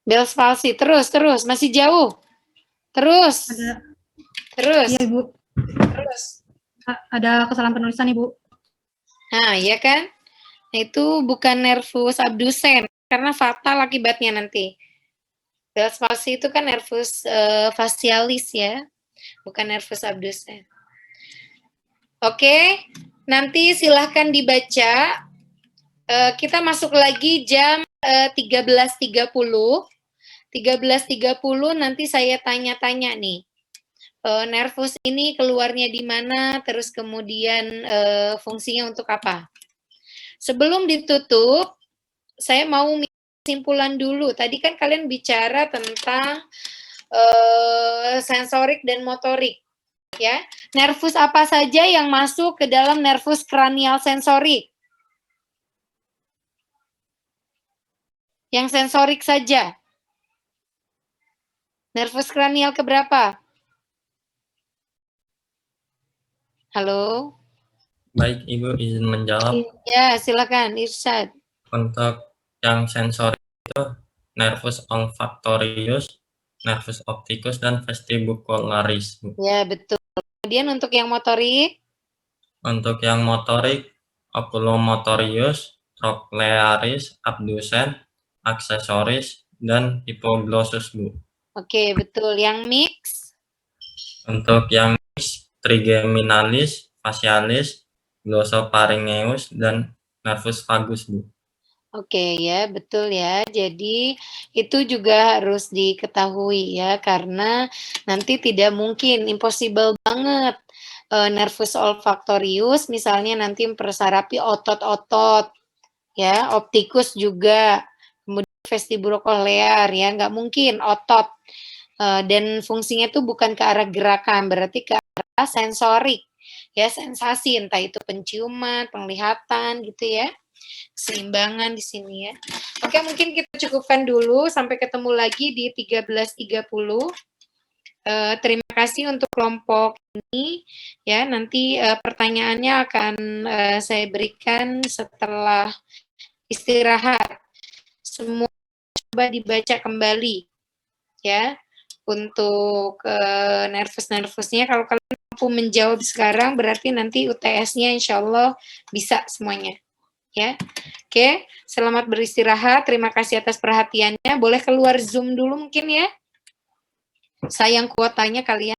Bell's palsy. Terus. Masih jauh. Terus. Terus. Iya, Ibu. Terus. Ada kesalahan penulisan, Ibu. Nah, iya kan? Nah, itu bukan nervus abdusen, karena fatal akibatnya nanti. Bell's palsy itu kan nervus facialis ya, bukan nervus abdusen. Oke, nanti silahkan dibaca. Kita masuk lagi jam 13.30. 13.30 nanti saya tanya-tanya nih. Nervus ini keluarnya di mana, terus kemudian fungsinya untuk apa. Sebelum ditutup, saya mau kesimpulan dulu. Tadi kan kalian bicara tentang sensorik dan motorik. Ya, nervus apa saja yang masuk ke dalam nervus kranial sensorik? Yang sensorik saja. Nervus kranial keberapa? Halo? Baik, Ibu izin menjawab. Ya, silakan, Irsyad. Untuk yang sensorik itu nervus olfactorius, nervus opticus, dan vestibularis. Ya, betul. Kemudian untuk yang motorik? Untuk yang motorik, oculomotorius, trochlearis, abdusen, aksesoris, dan hipoglossus, Bu. Oke, betul. Yang mix? Untuk yang mix, trigeminalis, facialis, glossopharyngeus, dan nervus vagus, Bu. Oke ya, betul ya. Jadi itu juga harus diketahui ya, karena nanti tidak mungkin, impossible banget nervus olfactorius misalnya nanti mempersarapi otot-otot ya, optikus juga, kemudian vestibulocochlear ya, nggak mungkin otot. Dan fungsinya itu bukan ke arah gerakan, berarti ke arah sensorik ya, sensasi, entah itu penciuman, penglihatan gitu ya. Keseimbangan di sini ya. Oke, mungkin kita cukupkan dulu, sampai ketemu lagi di 13.30. Terima kasih untuk kelompok ini ya. Nanti pertanyaannya akan saya berikan setelah istirahat. Semua coba dibaca kembali ya untuk nervus-nervusnya. Kalau kalian mampu menjawab sekarang, berarti nanti UTS-nya insya Allah bisa semuanya. Ya, oke. Selamat beristirahat. Terima kasih atas perhatiannya. Boleh keluar Zoom dulu mungkin ya. Sayang kuotanya kalian.